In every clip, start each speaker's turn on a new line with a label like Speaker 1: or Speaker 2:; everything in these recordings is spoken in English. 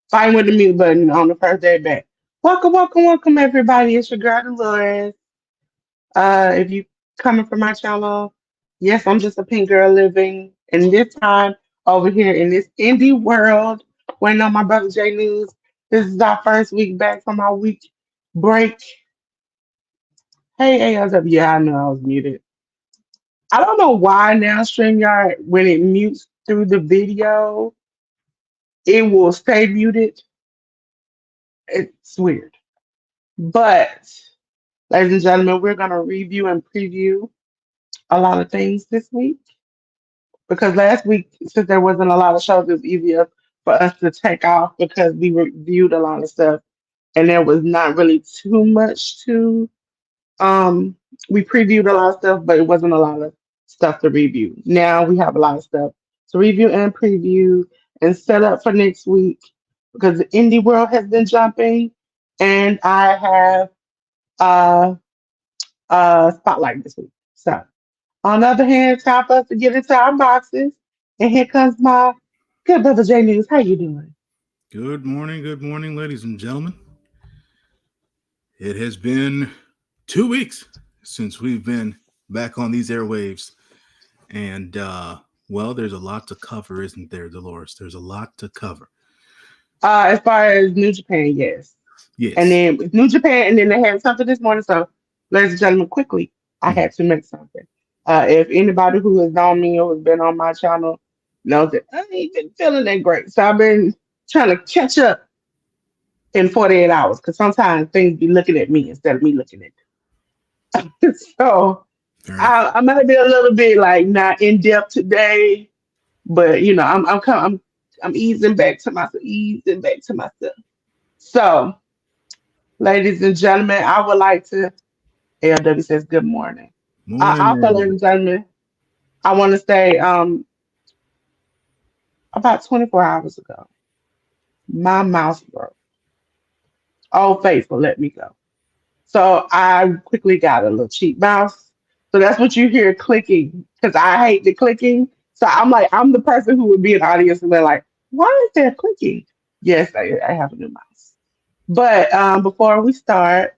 Speaker 1: Fighting with the mute button on the first day back. Welcome, welcome, welcome, everybody. It's your girl Delores. If you coming from my channel, yes, I'm just a pink girl living in this time over here in this indie world. Waiting on my brother J News. This is our first week back from our week break. Hey ALW, I know I was muted. I don't know why now StreamYard when it mutes through the video, it will stay muted. It's weird. But ladies and gentlemen, we're gonna review and preview a lot of things this week because last week, since there wasn't a lot of shows, it was easier for us to take off because we reviewed a lot of stuff and there was not really too much to um we previewed a lot of stuff, but it wasn't a lot of stuff to review. Now we have a lot of stuff to review and preview and set up for next week because the indie world has been jumping and I have uh spotlight this week. So on the other hand, time for us to get into our boxes. And here comes my good brother J News. How you doing?
Speaker 2: Good morning, ladies and gentlemen. It has been 2 weeks since we've been back on these airwaves. And, well, there's a lot to cover, isn't there, Dolores? There's a lot to cover.
Speaker 1: As far as New Japan, yes. And
Speaker 2: Yes.
Speaker 1: then with New Japan, and then they had something this morning. So, ladies and gentlemen, quickly, I
Speaker 2: Mhm.
Speaker 1: had to make something. If anybody who has known me or has been on my channel knows that I ain't been feeling that great. So I've been trying to catch up in 48 hours because sometimes things be looking at me instead of me looking at them. So
Speaker 2: Fair enough.
Speaker 1: I might be a little bit like not in depth today, but I'm easing back to myself, easing back to myself. So, ladies and gentlemen, I would like to. ALW says good morning.
Speaker 2: Morning,
Speaker 1: Also, ladies
Speaker 2: man.
Speaker 1: and gentlemen, I want to say about 24 hours ago, my mouse broke. Oh, faithful, let me go. So I quickly got a little cheap mouse. So that's what you hear clicking because I hate the clicking. So I'm like, I'm the person who would be in the audience and they're like, why is there clicking? Yes, I have a new mouse. But before we start,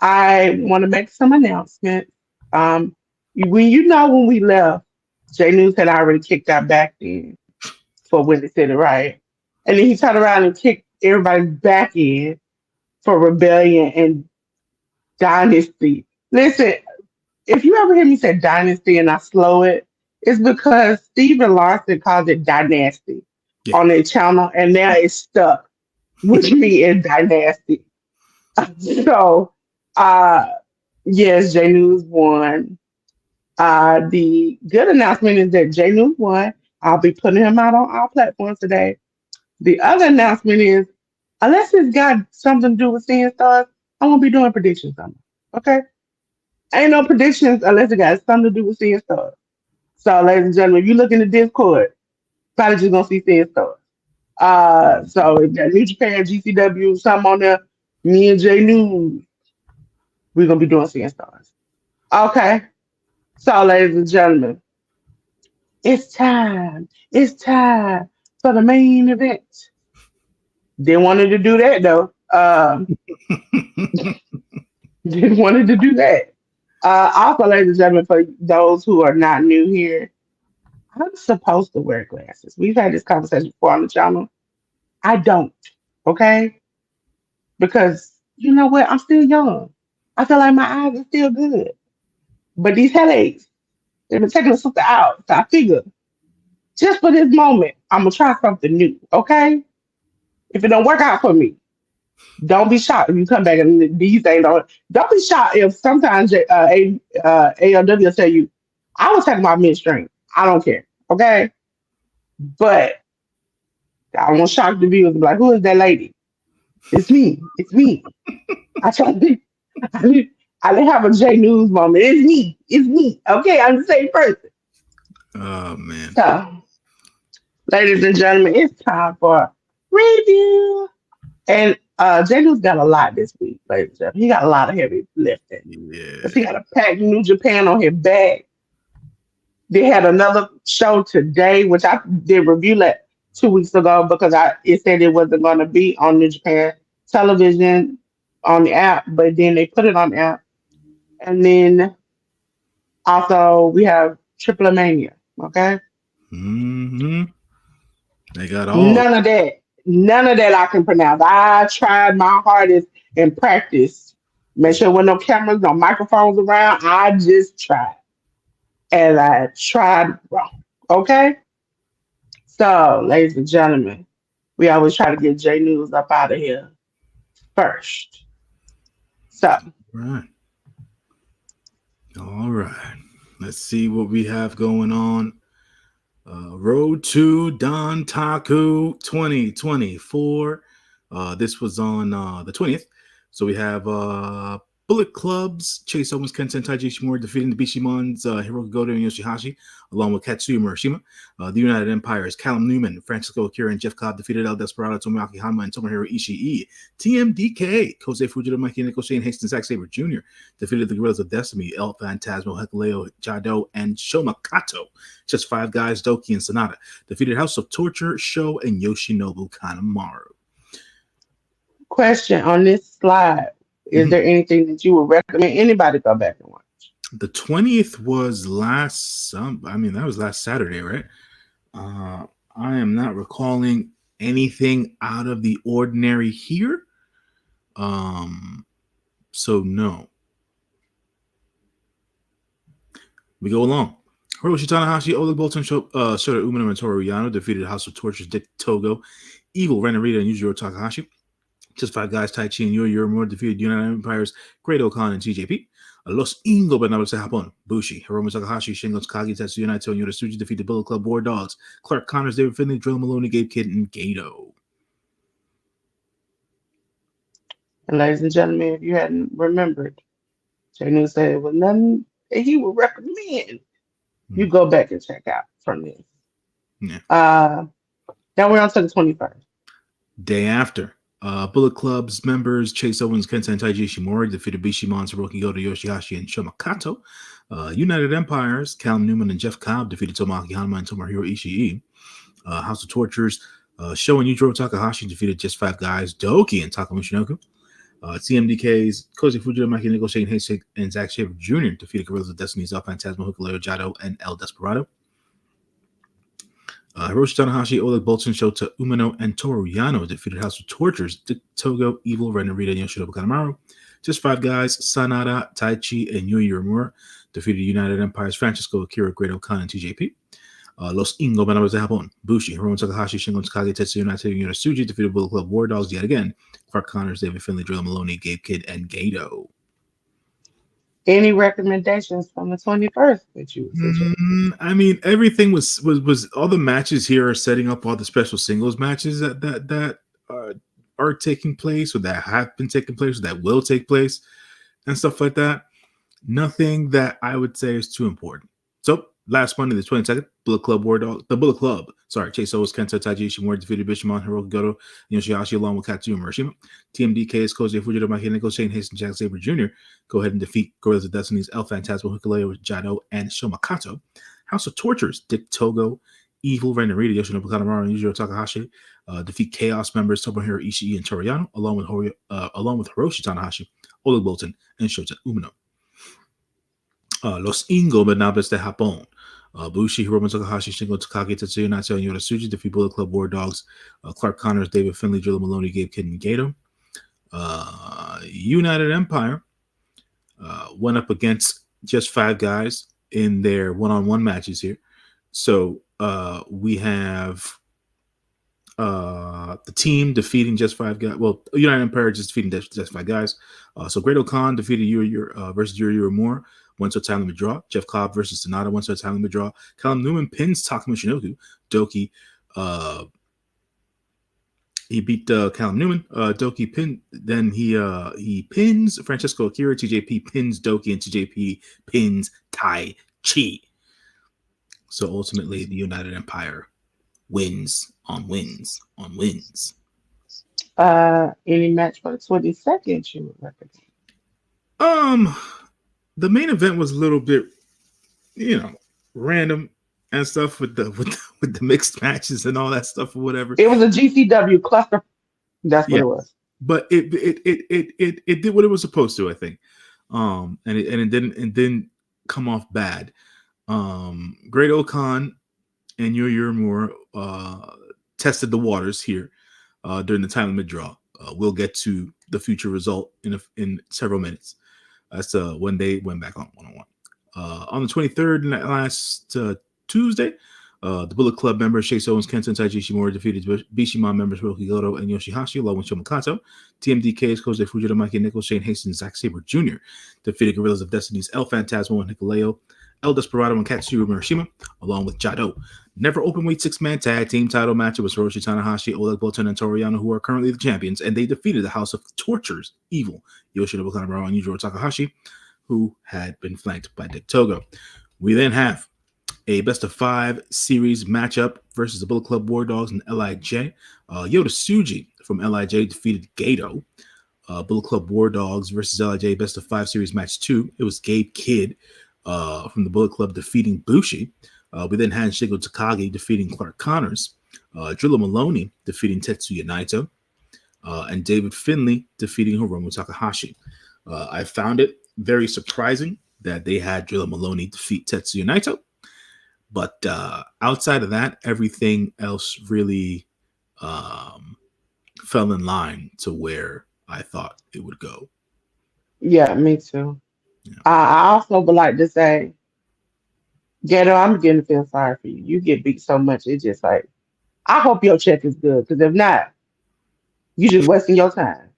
Speaker 1: I want to make some announcements. When we left, Jay News had already kicked our back in for Windy City, right? And then he turned around and kicked everybody back in for Rebellion and Dynasty. Listen, if you ever hear me say Dynasty and I slow it, it's because Steven Larson calls it Dynasty
Speaker 2: Yeah.
Speaker 1: on their channel, and now it's stuck with me in Dynasty. So, uh, yes, J News won. The good announcement is that J News won. I'll be putting him out on all platforms today. The other announcement is, unless it's got something to do with seeing stars, I won't be doing predictions on it. Okay? Ain't no predictions unless it got something to do with seeing stars. So, ladies and gentlemen, if you look in the Discord, probably just gonna see seeing stars. So if that New Japan, GCW, something on there, me and J News, we're gonna be doing seeing stars. Okay. So, ladies and gentlemen, it's time. It's time for the main event. Didn't wanted to do that though. Didn't wanted to do that. Also, ladies and gentlemen, for those who are not new here, I'm supposed to wear glasses. We've had this conversation before on the channel. I don't. Okay, because you know what? I'm still young. I feel like my eyes are still good, but these headaches, they've been taking a sister out. So I figure just for this moment, I'm gonna try something new. Okay, if it don't work out for me, don't be shocked if you come back and these things don't be shocked if sometimes ALW will tell you, I was talking about midstream. I don't care. Okay. But I won't shock the viewers and be like, who is that lady? It's me. It's me. I try to be, I didn't have a J News moment. It's me. It's me. Okay, I'm the same person.
Speaker 2: Oh, man.
Speaker 1: So, ladies and gentlemen, it's time for review. And Janu's got a lot this week, ladies and gentlemen. He got a lot of heavy lifting. Because he
Speaker 2: Yeah.
Speaker 1: got a packed New Japan on his back. They had another show today, which I did review 2 weeks ago because it said it wasn't going to be on New Japan television on the app, but then they put it on the app. And then also we have Triple Mania. Okay,
Speaker 2: Hmm. They got all.
Speaker 1: none of that, none of that I can pronounce. I tried my hardest and practiced. Make sure there were no cameras, no microphones around. I just tried, and I tried wrong. Okay, so ladies and gentlemen, we always try to get J News up out of here first. So
Speaker 2: Right. All right. Let's see what we have going on. Road to Don Taku 2024. This was on the 20th. So we have Bullet Club's Chase Owens, Kenta, and Taiji Ishimori defeating the Bishimon's Hiroki Goto and Yoshihashi, along with Katsuya Murashima. The United Empire's Callum Newman, Francisco Akira, and Jeff Cobb defeated El Desperado, Tomoaki Hanma, and Tomohiro Ishii. TMDK, Kosei Fujita, Mikey Nicole, Shane Hastings, Zack Sabre Jr. defeated the Guerrillas of Destiny, El Phantasmo, Hikuleo, Jado, and Shoma Kato. Just Five Guys, Doki, and Sonata defeated House of Torture, Sho, and Yoshinobu Kanemaru.
Speaker 1: question on this slide. Is
Speaker 2: Mhm.
Speaker 1: there anything that you would recommend anybody go back and watch?
Speaker 2: The 20th was that was last Saturday, right? Uh, I am not recalling anything out of the ordinary here. So no. We go along. Hiroshi Tanahashi, Oleg Bolton, Shota Umino, and Toru Yano defeated House of Torture's Dick Togo, Evil, Ren Narita, and Yujiro Takahashi. Just Five Guys, Tai Chi, and Yuri Uemura defeated United Empire's Great Okan and TJP. Los Ingobernables de Japón, Bushi, Hiromu Takahashi, Shingo Takagi, Tetsuya Naito, and Yota Tsuji defeated Bullet Club War Dogs, Clark Connors, David Finlay, Drill Maloney, Gabe Kidd, and Gato.
Speaker 1: And ladies and gentlemen, if you hadn't remembered, Jay News said it was nothing that he would recommend you go back and check out from this.
Speaker 2: Yeah.
Speaker 1: Now we're on to the 21st.
Speaker 2: Day after, Bullet Club's members Chase Owens, Kenta, and Taiji Ishimori defeated Bishimon's Hiroki Goto, Yoshihashi, and Shoma Kato. United Empires, Callum Newman and Jeff Cobb defeated Tomoaki Hanma and Tomohiro Ishii. House of Tortures, Sho and Yujiro Takahashi defeated Just Five Guys, Doki, and Taka Michinoku. TMDK's Koji Fujita, Mikey Nicole, Shane Hastings, and Zack Sabre Jr. defeated Guerrillas of Destiny's El Phantasmo, Hikuleo, Jado, and El Desperado. Hiroshi Tanahashi, Oleg Bolton, Shota Umino, and Toru Yano defeated House of Tortures, Dick Togo, Evil, Ren Narita, and Yoshinobu Kanemaru. Just Five Guys, Sanada, Taichi, and Yui Uemura defeated United Empire's Francisco Akira, Great Okan, and TJP. Los Ingobernables de Japón, Bushi, Hiromu Takahashi, Shingo Takagi, Tetsuya Naito, and Yota Tsuji defeated Bullet Club War Dogs yet again. Clark Connors, David Finlay, Drill Maloney, Gabe Kidd, and Gato.
Speaker 1: Any recommendations from the 21st that you would suggest?
Speaker 2: I mean, everything was all the matches here are setting up all the special singles matches that are taking place, or that have been taking place, or that will take place, and stuff like that. Nothing that I would say is too important. So last Monday, the 22nd, Bullet Club, Chase Owens, Kenta, Taiji Ishimori defeated Bishamon, Hiroki Goto, and Yoshihashi, along with Katsuya Murashima. TMDK's Koji Fujita, Mikey Nicole, Shane Hastings, Jack Sabre Jr. go ahead and defeat Guerrillas of Destiny's El Phantasmo, Hikuleo, Jado, and Shoma Kato. House of Tortures, Dick Togo, Evil, Ren Narita, Yoshinobu Kanemaru, and Yujiro Takahashi defeat Chaos members Tomohiro Ishii and Toru Yano, along with Hiroshi Tanahashi, Oleg Bolton, and Shota Umino. Los Ingobernables de Japón, Bushi, Hiromu Takahashi, Shingo Takagi, Tetsuya Naito, and Yota Tsuji defeat Bullet Club War Dogs, Clark Connors, David Finlay, Drilla Maloney, Gabe Kidd, and Gato. United Empire went up against Just Five Guys in their one-on-one matches here. So we have the team defeating Just Five Guys. Well, United Empire just defeating Just Five Guys. So Great Okan defeated versus Yuri Uemura. Went to a time limit draw. Jeff Cobb versus Sonata went to a time limit draw. Callum Newman pins Taka Michinoku. Doki. He beat Callum Newman. Doki pinned. Then he pins Francisco Akira. TJP pins Doki, and TJP pins Tai Chi. So ultimately, the United Empire wins on wins on wins.
Speaker 1: Any match for the 22nd you would recommend?
Speaker 2: The main event was a little bit, random and stuff with the mixed matches and all that stuff or whatever.
Speaker 1: It was a GCW cluster. That's what
Speaker 2: Yeah,
Speaker 1: it was.
Speaker 2: but it did what it was supposed to, I think. And it didn't come off bad. Great Okan and Yo Moore tested the waters here during the time limit draw. We'll get to the future result in several minutes. That's when they went back on one-on-one. On the 23rd, last Tuesday, the Bullet Club members Chase Owens, Kenta, and Taiji Ishimori defeated Bishamon members Hiroki Goto and Yoshihashi along with Shomakato. TMDK's Koji Fujita, Mikey Nichols, Shane Hastings, Zack Sabre Jr. defeated Gorillas of Destiny's El Phantasmo and Hikuleo, El Desperado and Katsuyori Murashima, along with Jado. Never openweight six-man tag team title match was Hiroshi Tanahashi, Oleg Boltin, and Toriano, who are currently the champions, and they defeated the House of Torture's Evil, Yoshinobu Kanemaru, and Yujiro Takahashi, who had been flanked by Dick Togo. We then have a best-of-5 series matchup versus the Bullet Club War Dogs and LIJ. Yota Tsuji from LIJ defeated Gato. Bullet Club War Dogs versus LIJ best-of-5 series match 2. It was Gabe Kidd from the Bullet Club defeating Bushi. We then had Shingo Takagi defeating Clark Connors. Drilla Maloney defeating Tetsuya Naito. And David Finlay defeating Hiromu Takahashi. I found it very surprising that they had Drilla Maloney defeat Tetsuya Naito. But outside of that, everything else really fell in line to where I thought it would go.
Speaker 1: Yeah, me too.
Speaker 2: Yeah.
Speaker 1: I also would like to say, Gato, I'm beginning to feel sorry for you. You get beat so much, it's just like, I hope your check is good, because if not, you just wasting your time.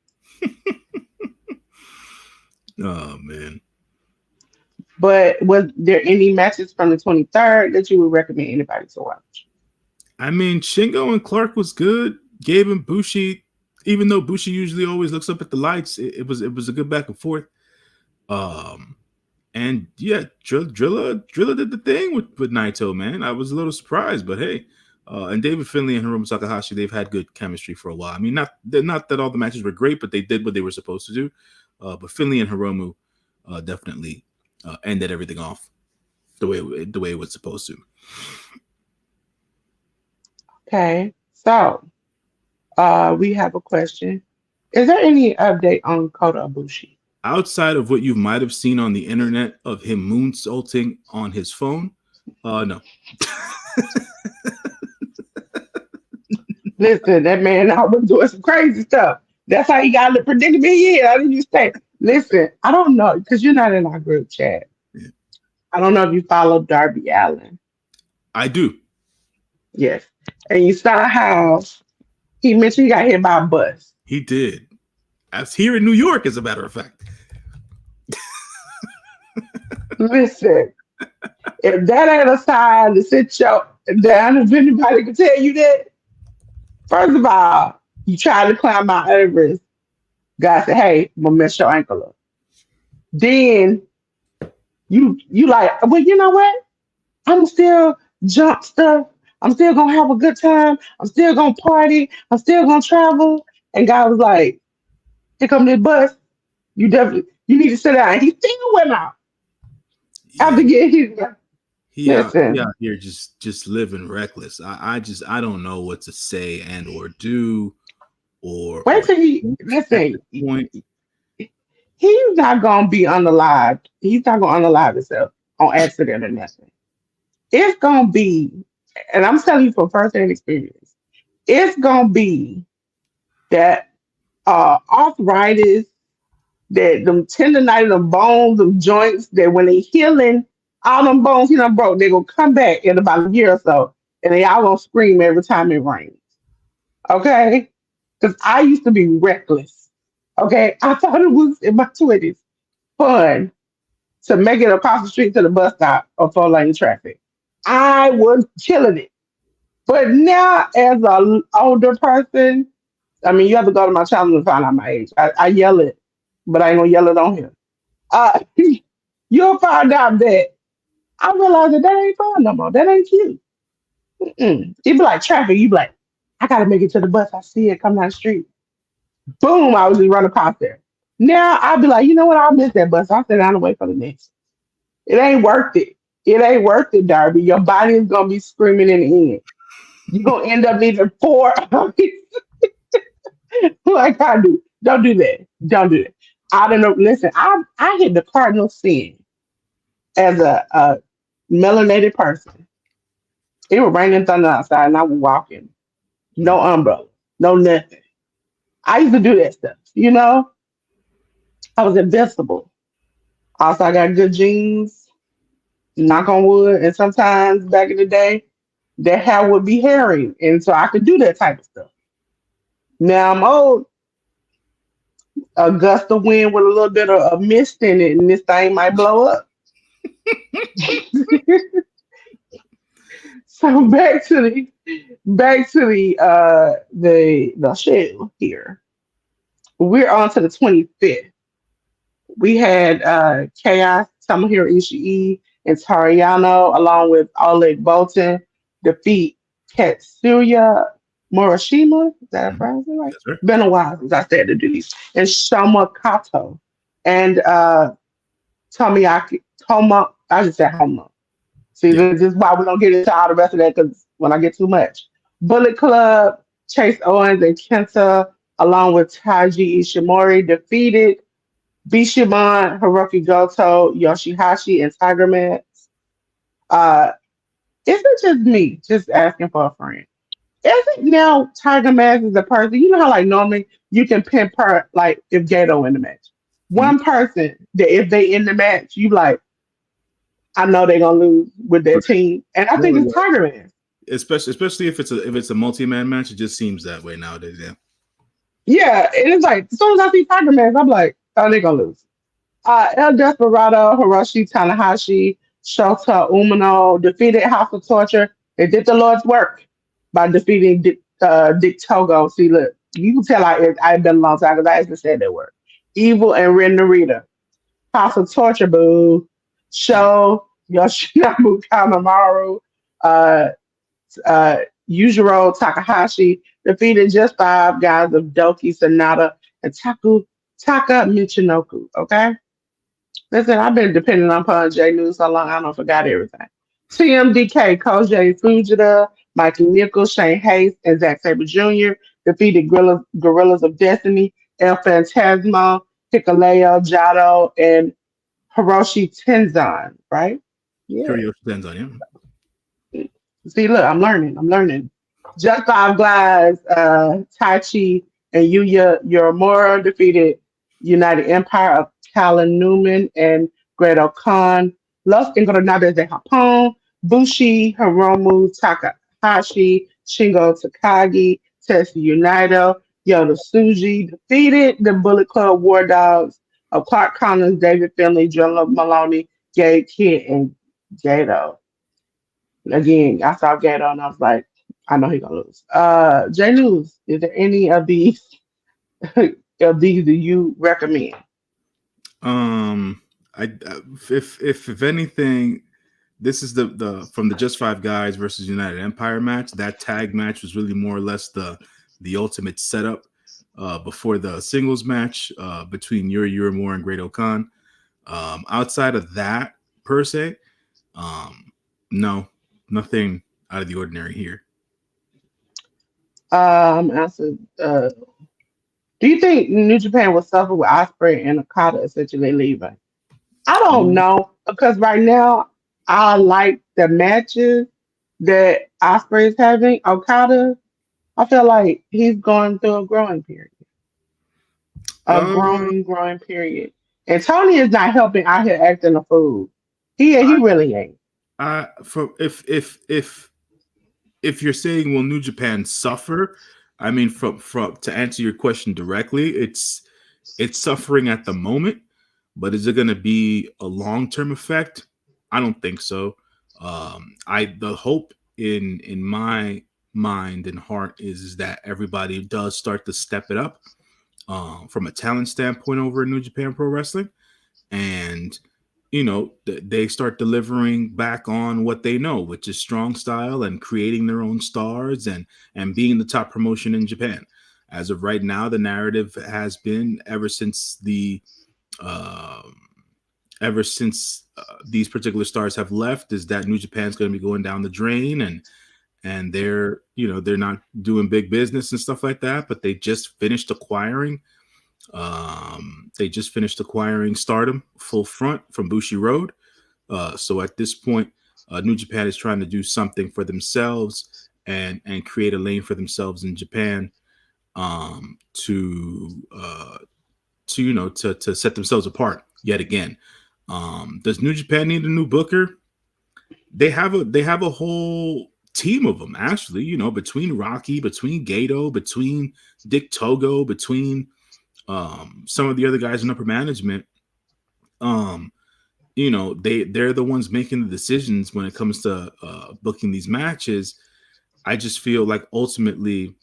Speaker 2: Oh, man.
Speaker 1: But was there any matches from the 23rd that you would recommend anybody to watch?
Speaker 2: I mean, Shingo and Clark was good. Gabe and Bushi, even though Bushi usually always looks up at the lights, it was a good back and forth. And yeah, Drilla did the thing with Naito, man. I was a little surprised, but hey. And David Finlay and Hiromu Takahashi, they've had good chemistry for a while. I mean, not that all the matches were great, but they did what they were supposed to do. But Finlay and Hiromu definitely ended everything off the way it was supposed to.
Speaker 1: Okay, so we have a question. Is there any update on Kota Ibushi?
Speaker 2: Outside of what you might have seen on the internet of him moonsaulting on his phone, no.
Speaker 1: Listen, that man out was doing some crazy stuff. That's how he got in the predicament he in. I didn't you say, listen, I don't know, because you're not in our group chat.
Speaker 2: Yeah.
Speaker 1: I don't know if you follow Darby Allen.
Speaker 2: I do.
Speaker 1: Yes. And you saw how he mentioned he got hit by a bus.
Speaker 2: He did. As here in New York, as a matter of fact.
Speaker 1: Listen, if that ain't a sign to sit your down, if anybody can tell you that, first of all, you try to climb Mount Everest, God said, hey, I'm gonna mess your ankle up. Then you like, well, you know what? I'm still jump stuff. I'm still gonna have a good time. I'm still gonna party. I'm still gonna travel. And God was like, here come this bus. You need to sit down. And he still went out after getting his.
Speaker 2: He out here just living reckless. I don't know what to say and or do or
Speaker 1: wait till he listen. He's not gonna be unalived. He's not gonna unalive himself on accident or nothing. It's gonna be, and I'm telling you from first-hand experience, it's gonna be that arthritis, that them tendonitis, them bones, them joints, that when they healing, all them bones he done broke, they gonna come back in about a year or so, and they all gonna scream every time it rains. Okay? Because I used to be reckless. Okay? I thought it was in my 20s fun to make it across the street to the bus stop or 4-lane traffic. I was killing it. But now, as an older person, I mean, you have to go to my channel to find out my age. I yell it, but I ain't gonna yell it on here. You'll find out that I realize that ain't fun no more. That ain't cute. Mm-mm. It be like traffic. You be like, I gotta make it to the bus. I see it come down the street. Boom! I was just running past there. Now I'll be like, you know what? I'll miss that bus. I'll sit down and wait for the next. It ain't worth it. It ain't worth it, Darby. Your body is gonna be screaming in the end. You're gonna end up needing four. Like I do. Don't do that. Don't do that. I don't know. Listen, I hit the cardinal sin as a melanated person. It was raining thunder outside and I was walking. No umbrella. No nothing. I used to do that stuff. I was invincible. Also I got good genes, knock on wood, and sometimes back in the day, that hair would be hairy. And so I could do that type of stuff. Now I'm old, a gust of wind with a little bit of mist in it, and this thing might blow up. So back to the show here. We're on to the 25th. We had Chaos, Tomohiro Ishii, and Tariano, along with Oleg Boltin, defeat Katsuya Morishima. Is that a
Speaker 2: Mhm.
Speaker 1: phrase right?
Speaker 2: That's right.
Speaker 1: Been a while since I said to do these. And Shama Kato. And Tomoyaki, I just said Homa. See,
Speaker 2: Yeah.
Speaker 1: this is why we don't get into all the rest of that because when I get too much. Bullet Club, Chase Owens, and Kenta, along with Taiji Ishimori, defeated Bishamon, Hiroki Goto, Yoshihashi, and Tiger Mask. Uh, is it just me just asking for a friend? Is it now Tiger Mask is a person? You know how like normally you can pinpoint like if Gato in the match.
Speaker 2: Mhm.
Speaker 1: One person that if they in the match, you like, I know they're gonna lose with their
Speaker 2: Right.
Speaker 1: team. And I
Speaker 2: No,
Speaker 1: think it's
Speaker 2: yeah.
Speaker 1: Tiger Mask.
Speaker 2: Especially if it's a multi-man match, it just seems that way nowadays. Yeah.
Speaker 1: Yeah, and it's like as soon as I see Tiger Mask, I'm like, oh, they're gonna lose. El Desperado, Hiroshi Tanahashi, Shota Umino defeated House of Torture. They did the Lord's work by defeating Dick Togo. See, look, you can tell I've been a long time because I actually said that word. Evil and Ren Narita. House of Torture, boo. Show Yoshinobu Kanemaru, uh, uh, Yujiro Takahashi defeated just five guys of Doki Sonata and Taka Michinoku. Okay? Listen, I've been depending on Pun J News so long, I don't forgot everything. TMDK, Kojay Fujita, Mikey Nichols, Shane Hayes, and Zack Sabre Jr. defeated Gorillas of Destiny, El Phantasmo, Hikaleo, Jado, and Hiroshi Tenzan, right? Yeah.
Speaker 2: Kyrioshi Tenzan.
Speaker 1: See, look, I'm learning. I'm learning. Just Five Guys, Tai Chi, and Yuya Uemura defeated United Empire of Callan Newman and Great Khan. Los Ingobernables de Japón, Bushi, Hiromu Takahashi, Shingo Takagi, Tetsu United, Yoda Tsuji defeated the Bullet Club War Dogs of Clark Connors, David Finley, John Maloney, Gabe Kidd, and Gato. Again, I saw Gato and I was like, I know he gonna lose. J News, is there any of these of these do you recommend?
Speaker 2: Um, if anything, this is the from the Just Five Guys versus United Empire match. That tag match was really more or less the ultimate setup before the singles match between Yuri Uemura and Great Khan. Outside of that, per se, no, nothing out of the ordinary here.
Speaker 1: I said, do you think New Japan will suffer with Osprey and Okada essentially leaving? I don't
Speaker 2: Um,
Speaker 1: know because right now I like the matches that Osprey is having. Okada, I feel like he's going through a growing period. A
Speaker 2: uh,
Speaker 1: growing period. And Tony is not helping out here acting a fool. He really ain't.
Speaker 2: for if you're saying will New Japan suffer, I mean, from to answer your question directly, it's suffering at the moment, but is it going to be a long term effect? I don't think so. I the hope in my mind and heart is that everybody does start to step it up from a talent standpoint over in New Japan Pro Wrestling, and they start delivering back on what they know, which is strong style and creating their own stars and being the top promotion in Japan. As of right now, the narrative has been ever since the um ever since these particular stars have left is that New Japan's going to be going down the drain, and they're they're not doing big business and stuff like that. But they just finished acquiring Stardom full front from Bushi Road. So at this point, New Japan is trying to do something for themselves and create a lane for themselves in Japan, to to set themselves apart yet again. Does New Japan need a new booker? They have a whole team of them, actually. Between Rocky, between Gato, between Dick Togo, between some of the other guys in upper management. They're the ones making the decisions when it comes to booking these matches. I just feel like ultimately,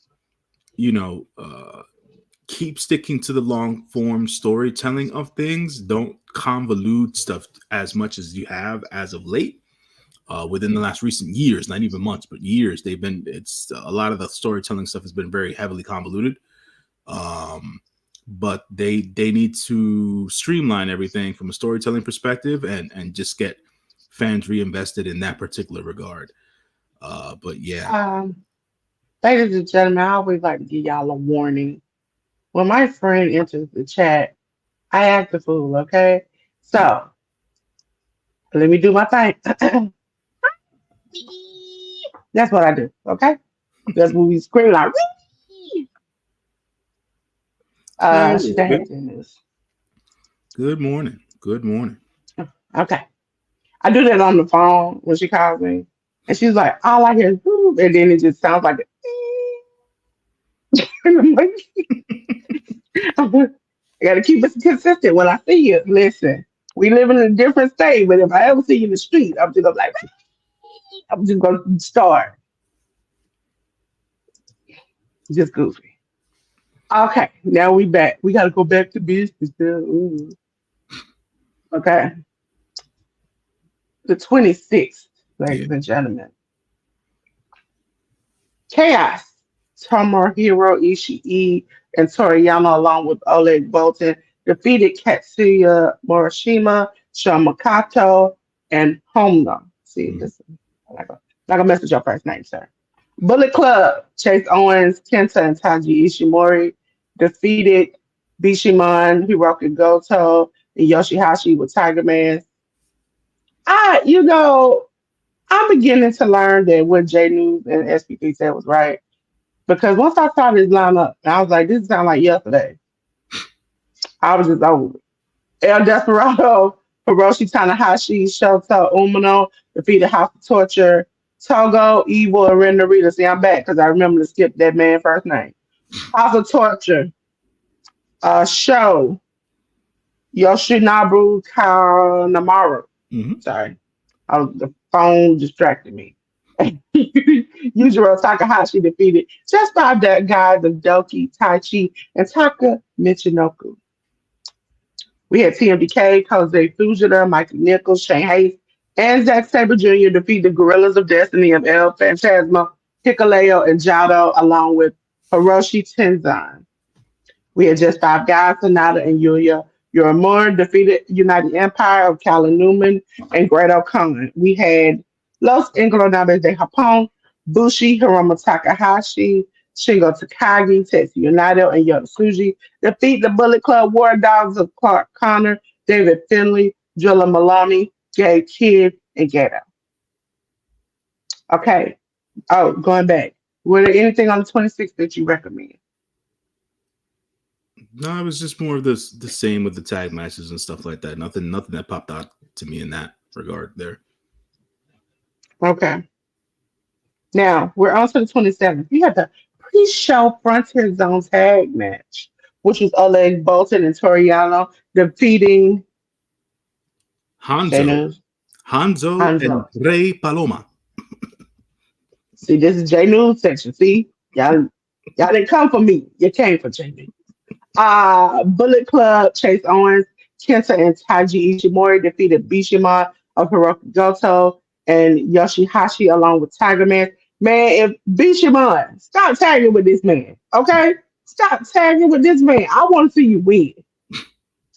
Speaker 2: keep sticking to the long form storytelling of things. Don't convolute stuff as much as you have as of late. Within the last recent years, not even months, but years, it's a lot of the storytelling stuff has been very heavily convoluted. But they need to streamline everything from a storytelling perspective and just get fans reinvested in that particular regard. But yeah.
Speaker 1: Ladies and gentlemen, I always like to give y'all a warning. When my friend enters the chat, I act a fool, okay? So let me do my thing. That's what I do, okay? That's what we scream like.
Speaker 2: Hey,
Speaker 1: She
Speaker 2: good,
Speaker 1: had in this.
Speaker 2: good morning. Good morning.
Speaker 1: Okay. I do that on the phone when she calls me. And she's like, all I hear is boom, and then it just sounds like and I'm like, I gotta keep it consistent when I see you. Listen, we live in a different state, but if I ever see you in the street, I'm just gonna be like, I'm just gonna start. Just goofy. Okay, now we back. We gotta go back to business now. Ooh. Okay. The 26th,
Speaker 2: Yeah.
Speaker 1: ladies and gentlemen. Chaos. Tomohiro Ishii and Toriyama, along with Oleg Bolton, defeated Katsuya Morishima, Shamakato, and Homna. See,
Speaker 2: Mhm.
Speaker 1: this like a message your first name, sir. Bullet Club, Chase Owens, Kenta, and Taji Ishimori defeated Bishiman, Hiroki Goto, and Yoshihashi with Tiger Man. I'm beginning to learn that what J News and SPP said was right. Because once I saw this lineup, I was like, this sounds like yesterday. I was just over it. El Desperado, Hiroshi Tanahashi, Shota Umino, defeated House of Torture, Togo, Evil, and Ren Narita. See, I'm back because I remember to skip that man's first name. House of Torture, Show, Yoshinabu Kanemaru.
Speaker 2: Mhm.
Speaker 1: Sorry, the phone distracted me. Yujiro Takahashi defeated just five guys of Doki, Taichi, and Taka Michinoku. We had TMDK, Jose Fujita, Mikey Nichols, Shane Hayes, and Zack Sabre Jr. defeat the Gorillas of Destiny of El Phantasma, Hikuleo, and Jado, along with Hiroshi Tenzan. We had just five guys, Sonata and Yuya. Yoramura defeated United Empire of Callan Newman and Great Khan. We had Los Ingobernables de Japón, Bushi, Hiromu Takahashi, Shingo Takagi, Tetsuya Naito, and Yota Tsuji defeat the Bullet Club War Dogs of Clark Connor, David Finley, Drilla Maloney, Gay Kidd, and Gato. Okay. Oh, going back. Were there anything on the 26th that you recommend?
Speaker 2: No, it was just more of the same with the tag matches and stuff like that. Nothing that popped out to me in that regard there.
Speaker 1: Okay. Now we're on to the 27th. We had the pre-show Frontier Zone tag match, which was Oleg Bolton and Toriano defeating J
Speaker 2: Hanzo,
Speaker 1: News
Speaker 2: Hanzo, and
Speaker 1: Hanzo.
Speaker 2: Rey Paloma.
Speaker 1: See, this is J News section. See, y'all didn't come for me. You came for J News. Bullet Club, Chase Owens, Kenta, and Taiji Ishimori defeated Bishima of Hiroki Goto and Yoshihashi along with Tiger Man. Man, if Bishima, stop tagging with this man, okay? Stop tagging with this man. I want to see you win,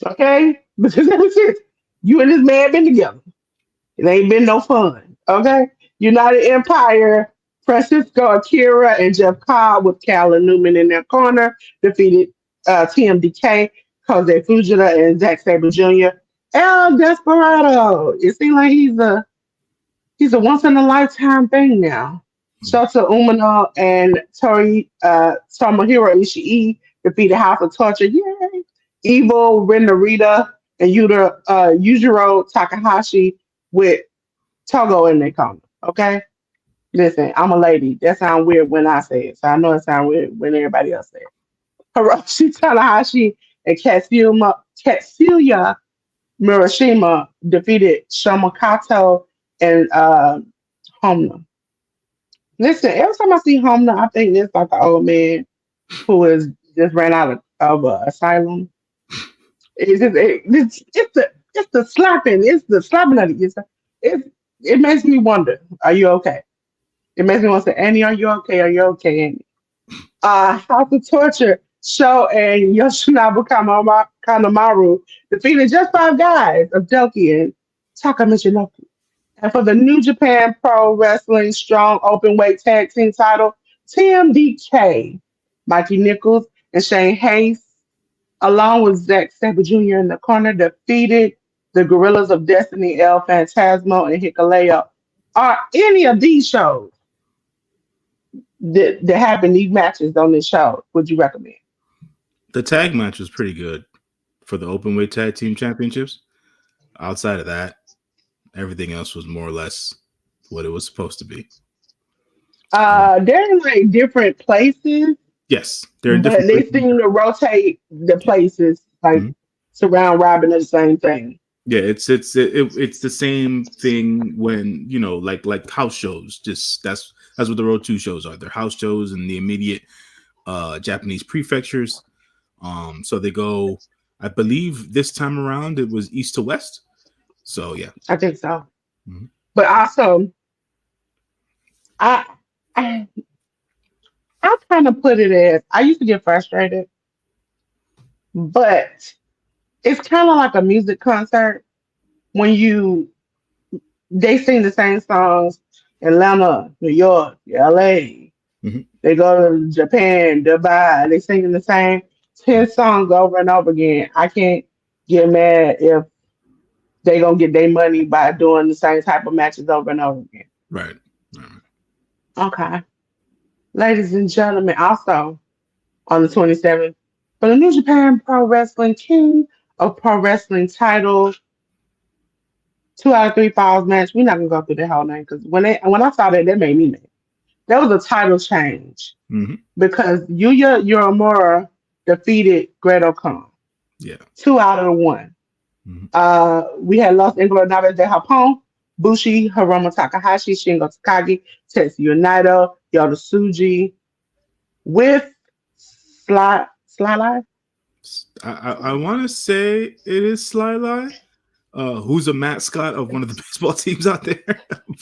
Speaker 1: okay? Because that's it. You and this man been together. It ain't been no fun. Okay? United Empire, Francisco Akira and Jeff Cobb with Cal and Newman in their corner defeated TMDK, Jose Fujita and Zack Sabre Jr. El Desperado. It seems like he's a once in a lifetime thing now.
Speaker 2: Mhm.
Speaker 1: Shota Umino and Tomohiro Ishii defeated House of Torture. Yay! Evil, Ren Narita, and Yujiro Takahashi with Togo in their corner. Okay? Listen, I'm a lady. That sounds weird when I say it. So I know it sounds weird when everybody else say it. Hiroshi Tanahashi and Katsuya Murashima defeated Shomakato and Homna. Listen, every time I see Homna, I think it's like an old man who is just ran out of asylum. It's the slapping. It's the slapping of it makes me wonder. Are you okay? It makes me want to say, Annie, are you okay? Are you okay, Annie? House of Torture Show and Yoshinabu Kanemaru defeated just five guys of Doki and Taka Michinoku. And for the New Japan Pro Wrestling Strong Openweight Tag Team title, TMDK, Mikey Nichols and Shane Hayes, along with Zack Sabre Jr. in the corner, defeated the Gorillas of Destiny, El Phantasmo, and Hikaleo. Are any of these shows that happen these matches on this show would you recommend?
Speaker 2: The tag match was pretty good for the openweight tag team championships. Outside of that, everything else was more or less what it was supposed to be.
Speaker 1: They're in like different places,
Speaker 2: Yes, they're in
Speaker 1: but
Speaker 2: different
Speaker 1: they
Speaker 2: places.
Speaker 1: seem to rotate the
Speaker 2: Yeah.
Speaker 1: places like
Speaker 2: Mhm.
Speaker 1: surround robin is the same thing.
Speaker 2: Yeah, it's the same thing when like house shows. Just that's what the Road Two shows are. They're house shows in the immediate Japanese prefectures. So they go. I believe this time around it was east to west. So yeah.
Speaker 1: I think so.
Speaker 2: Mhm.
Speaker 1: But also, I I, I kind of put it as I used to get frustrated, but it's kind of like a music concert when you they sing the same songs in Atlanta, New York, LA.
Speaker 2: Mhm.
Speaker 1: They go to Japan, Dubai. They singing the same 10 songs over and over again. I can't get mad if they gonna get their money by doing the same type of matches over and over again.
Speaker 2: Right. Right.
Speaker 1: Okay, ladies and gentlemen. Also on the 27th, for the New Japan Pro Wrestling King of Pro Wrestling title, 2 out of 3 falls match. We're not gonna go through the whole name because when I saw that, that made me mad. That was a title change
Speaker 2: Hmm.
Speaker 1: because Yuya Uemura defeated Great Khan.
Speaker 2: Yeah.
Speaker 1: 2 out of 1.
Speaker 2: Hmm.
Speaker 1: We had Los Ingobernables de Japón, Bushi, Hiromu Takahashi, Shingo Takagi, Tetsuya Naito, Yota Tsuji, with Sly Live.
Speaker 2: I want to say it is Sly Lie, who's a mascot of one of the baseball teams out there.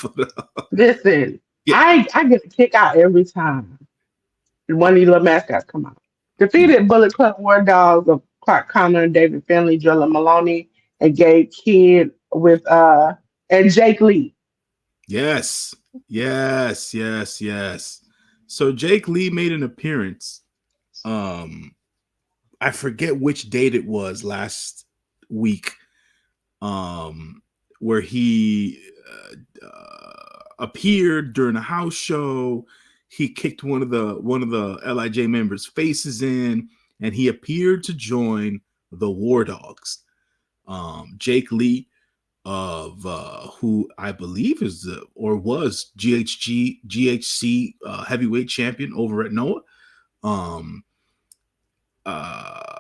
Speaker 2: But,
Speaker 1: Listen,
Speaker 2: yeah.
Speaker 1: I get a kick out every time one of these little mascots come out. Defeated Bullet Club War Dogs of Clark Connor, David Finley, Drilla Maloney, and Gabe Kidd with and Jake Lee.
Speaker 2: Yes. Yes. Yes. Yes. So Jake Lee made an appearance. Um, I forget which date it was last week. Where he appeared during a house show. He kicked one of the Lij members' faces in, and he appeared to join the War Dogs. Jake Lee, of who I believe is or was GHC heavyweight champion over at Noah. Um, uh,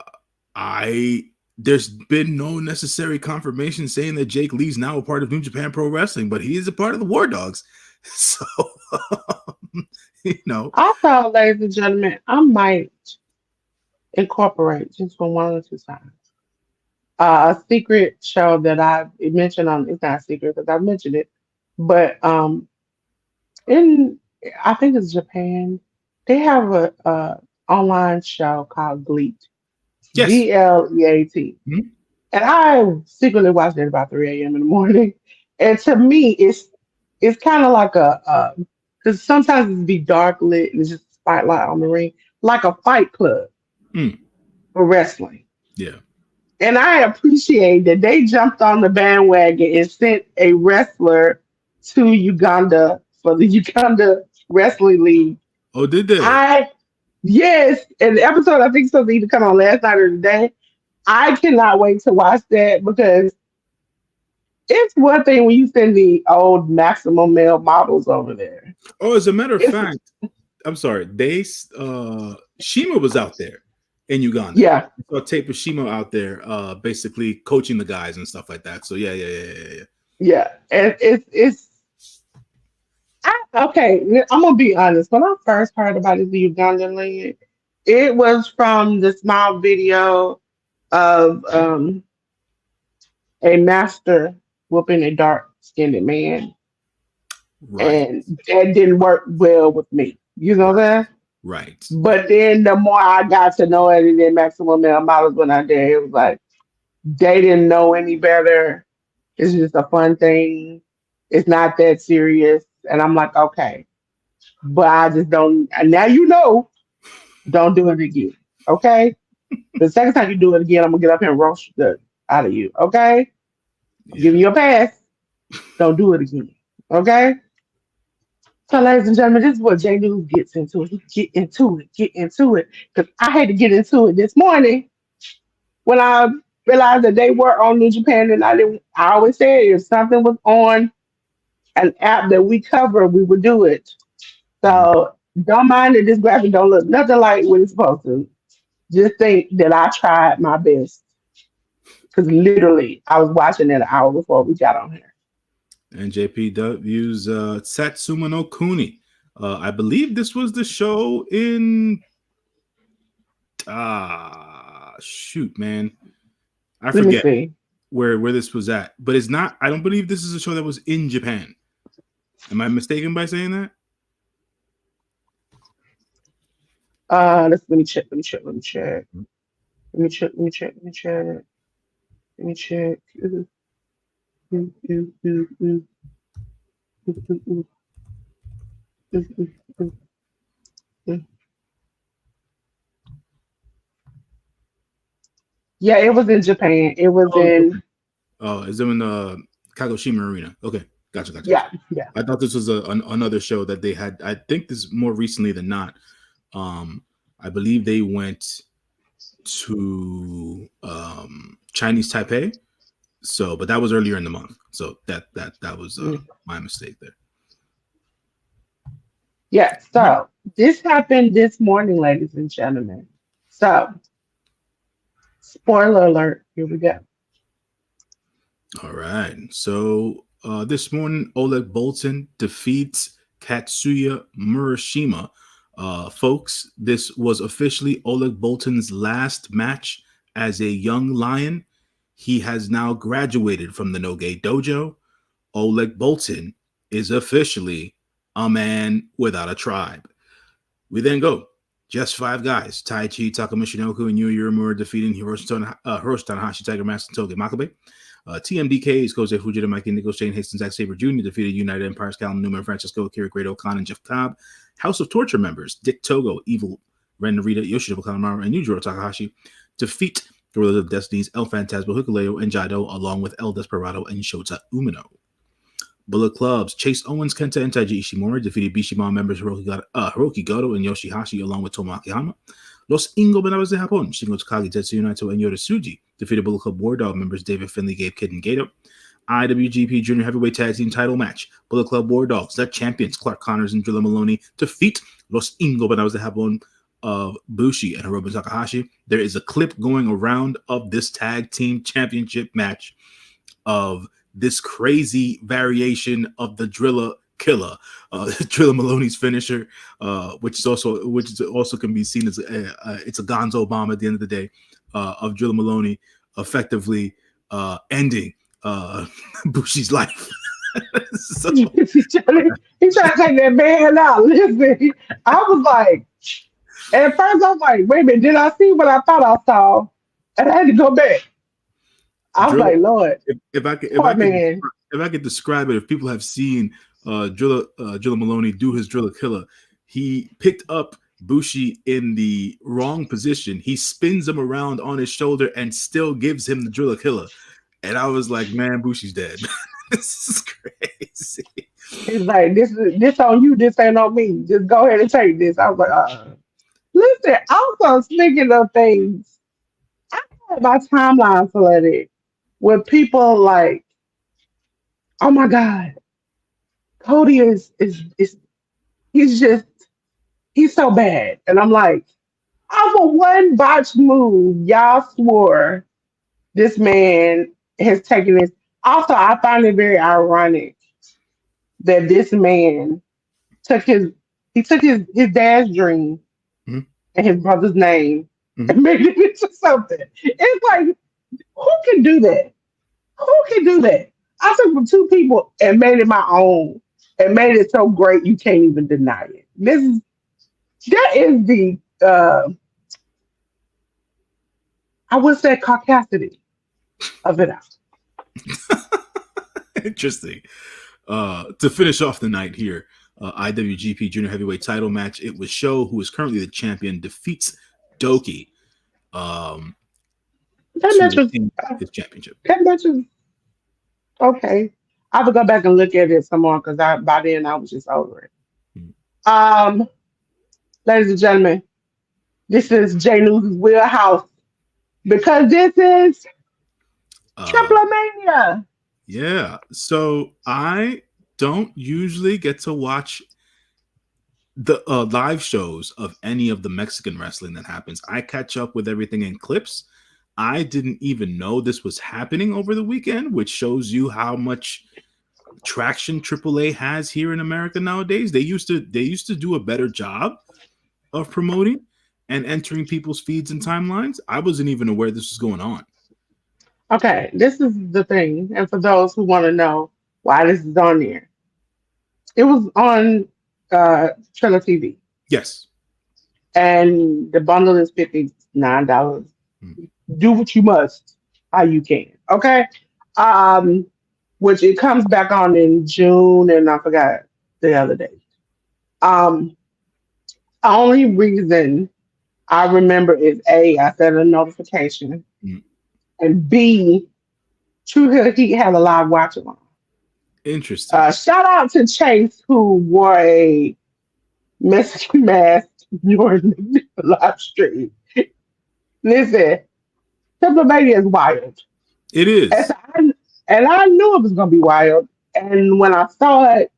Speaker 2: I There's been no necessary confirmation saying that Jake Lee's now a part of New Japan Pro Wrestling, but he is a part of the War Dogs. So, you know,
Speaker 1: Also, ladies and gentlemen, I might incorporate just for one or two times a secret show that I mentioned on. It's not a secret because I've mentioned it, but in I think it's Japan. They have a online show called Gleat.
Speaker 2: yes.
Speaker 1: GLEAT.
Speaker 2: Mhm.
Speaker 1: And I secretly watched it at about 3 a.m. in the morning. And to me, it's kind of like a because sometimes it's be dark lit and it's just a spotlight on the ring, like a fight club
Speaker 2: Mm,
Speaker 1: for wrestling.
Speaker 2: yeah.
Speaker 1: And I appreciate that they jumped on the bandwagon and sent a wrestler to Uganda for the Uganda Wrestling League.
Speaker 2: Oh, did they?
Speaker 1: I yes, and the episode I think supposed to either come on last night or today. I cannot wait to watch that because it's one thing when you send the old maximum male models over there.
Speaker 2: Oh, as a matter of
Speaker 1: It's
Speaker 2: fact, I'm sorry. Shima was out there in Uganda.
Speaker 1: yeah,
Speaker 2: I saw a tape of Shima out there, basically coaching the guys and stuff like that. So yeah.
Speaker 1: yeah, and okay. I'm gonna be honest. When I first heard about it, the Ugandan league, it was from the small video of a master whooping a dark skinned man,
Speaker 2: Right,
Speaker 1: and that didn't work well with me. You know
Speaker 2: right,
Speaker 1: that.
Speaker 2: right.
Speaker 1: But then the more I got to know it, and then Maximum Male Models went out there, it was like they didn't know any better. It's just a fun thing. It's not that serious. And I'm like, okay. But I just don't and now you know, don't do it again. Okay? The second time you do it again, I'm gonna get up here and roast the out of you. Okay? I'm
Speaker 2: Yeah.
Speaker 1: giving you a pass. Don't do it again. Okay? So, ladies and gentlemen, this is what Jay News gets into. He get into it. Because I had to get into it this morning when I realized that they were on New Japan, and I didn't. I always said if something was on an app that we cover, we would do it.
Speaker 2: Mhm.
Speaker 1: So don't mind that this graphic don't look nothing like what it's supposed to. Just think that I tried my best because literally I was watching it an hour before we got on here.
Speaker 2: And JPW's Satsuma no Kuni. I believe this was the show in shoot, man. I
Speaker 1: Let me
Speaker 2: forget
Speaker 1: see.
Speaker 2: where this was at. But it's not, I don't believe this is a show that was in Japan. Am I mistaken by saying that?
Speaker 1: Let me check. Let me check. Let me check. Let me check. Let me check. Let me check. Let me check. Ooh, ooh, ooh, ooh, ooh, ooh, ooh, ooh, ooh, ooh, ooh. Yeah, it was in Japan. It was
Speaker 2: Oh, okay.
Speaker 1: in
Speaker 2: Oh, is it in the Kagoshima Arena? Okay, gotcha.
Speaker 1: yeah, yeah.
Speaker 2: I thought this was another show that they had. I think this more recently than not. Um, I believe they went to Chinese Taipei. So, but that was earlier in the month. So that was
Speaker 1: Mm.
Speaker 2: my mistake there.
Speaker 1: Yeah, so this happened this morning, ladies and gentlemen. So, spoiler alert, here we go.
Speaker 2: All right. So this morning, Oleg Boltin defeats Katsuya Murashima. Folks, this was officially Oleg Boltin's last match as a young lion. He has now graduated from the Noge Dojo. Oleg Boltin is officially a man without a tribe. We then go. Just five guys. Tai Chi, Taka Michinoku, and Yu Uemura defeating Hiroshi Tanahashi, Tiger Mask, and Toge Makabe. TMDK is Kosei Fujita, Mikey Nichols, Shane Hastings, Zack Sabre Jr. defeated United Empire's Callum Newman, Francisco Akira, Great Khan, and Jeff Cobb. House of Torture members Dick Togo, Evil, Ren Narita, Yoshida Kanemaru, and Yujiro Takahashi defeat Gorillas of Destiny's El Phantasmo, Hikuleo, and Jaido, along with El Desperado and Shota Umino. Bullet Clubs, Chase Owens, Kenta, and Taiji Ishimori defeated Bishamon members Hiroki Goto and Yoshihashi along with Tomoaki Hama. Los Ingobernables de Japón, Shingo Takagi, Tetsuya Naito, and Yota Tsuji defeated Bullet Club War Dog members David Finley, Gabe Kidd, and Gato. IWGP Junior Heavyweight Tag Team Title Match, Bullet Club War Dogs, the champions Clark Connors and Drilla Maloney defeat Los Ingobernables de Japón of Bushi and Hiromu Takahashi. There is a clip going around of this tag team championship match of this crazy variation of the Drilla Killer, Drilla Maloney's finisher, which is also can be seen as it's a Gonzo bomb at the end of the day of Drilla Maloney effectively ending Bushi's life. So,
Speaker 1: He's trying to take that man out. Listen, I was like, at first I was like, wait a minute, did I see what I thought I saw? And I had to go back. I was like, Lord,
Speaker 2: if I could
Speaker 1: poor man.
Speaker 2: describe it, if people have seen Drilla Maloney do his Drilla Killer, he picked up Bushi in the wrong position. He spins him around on his shoulder and still gives him the Drilla Killer. And I was like, man, Bushi's dead. This is crazy.
Speaker 1: He's like, this on you, this ain't on me. Just go ahead and take this. I was like, listen, also speaking of things, I had my timeline flooded with people like, oh my God, Cody is he's just he's so bad. And I'm like, over one botched move, y'all swore this man has taken this. Also, I find it very ironic that this man took his his dad's dream
Speaker 2: Mhm,
Speaker 1: and his brother's name
Speaker 2: mhm.
Speaker 1: and made it into something. It's like, who can do that? Who can do that? I took from two people and made it my own and made it so great you can't even deny it. That is the I would say caucasity of it all.
Speaker 2: Interesting. To finish off the night here, IWGP Junior Heavyweight Title match. It was Sho, who is currently the champion, defeats Doki um,
Speaker 1: That
Speaker 2: to
Speaker 1: match was
Speaker 2: retain his championship.
Speaker 1: that match was okay. I have to go back and look at it some more because I by then I was just over it.
Speaker 2: Mhm.
Speaker 1: Um, ladies and gentlemen, this is Jay News's wheelhouse because this is
Speaker 2: Uh,
Speaker 1: Triple Mania.
Speaker 2: yeah. So I don't usually get to watch the live shows of any of the Mexican wrestling that happens. I catch up with everything in clips. I didn't even know this was happening over the weekend, which shows you how much traction AAA has here in America nowadays. They used to do a better job of promoting and entering people's feeds and timelines. I wasn't even aware this was going on.
Speaker 1: Okay, this is the thing, and for those who want to know why this is on there, it was on Triller TV,
Speaker 2: Yes.
Speaker 1: and the bundle is $59.
Speaker 2: Mm.
Speaker 1: Do what you must, how you can. Okay, um, which it comes back on in June, and I forgot the other day. Um, only reason I remember is A, I set a notification,
Speaker 2: Mm.
Speaker 1: and B, True Hill Heat had a live watch along.
Speaker 2: Interesting.
Speaker 1: Shout out to Chase who wore a Mexican mask during the live stream. Listen, Pennsylvania is wild.
Speaker 2: It
Speaker 1: And,
Speaker 2: is.
Speaker 1: and I knew it was going to be wild. And when I saw it,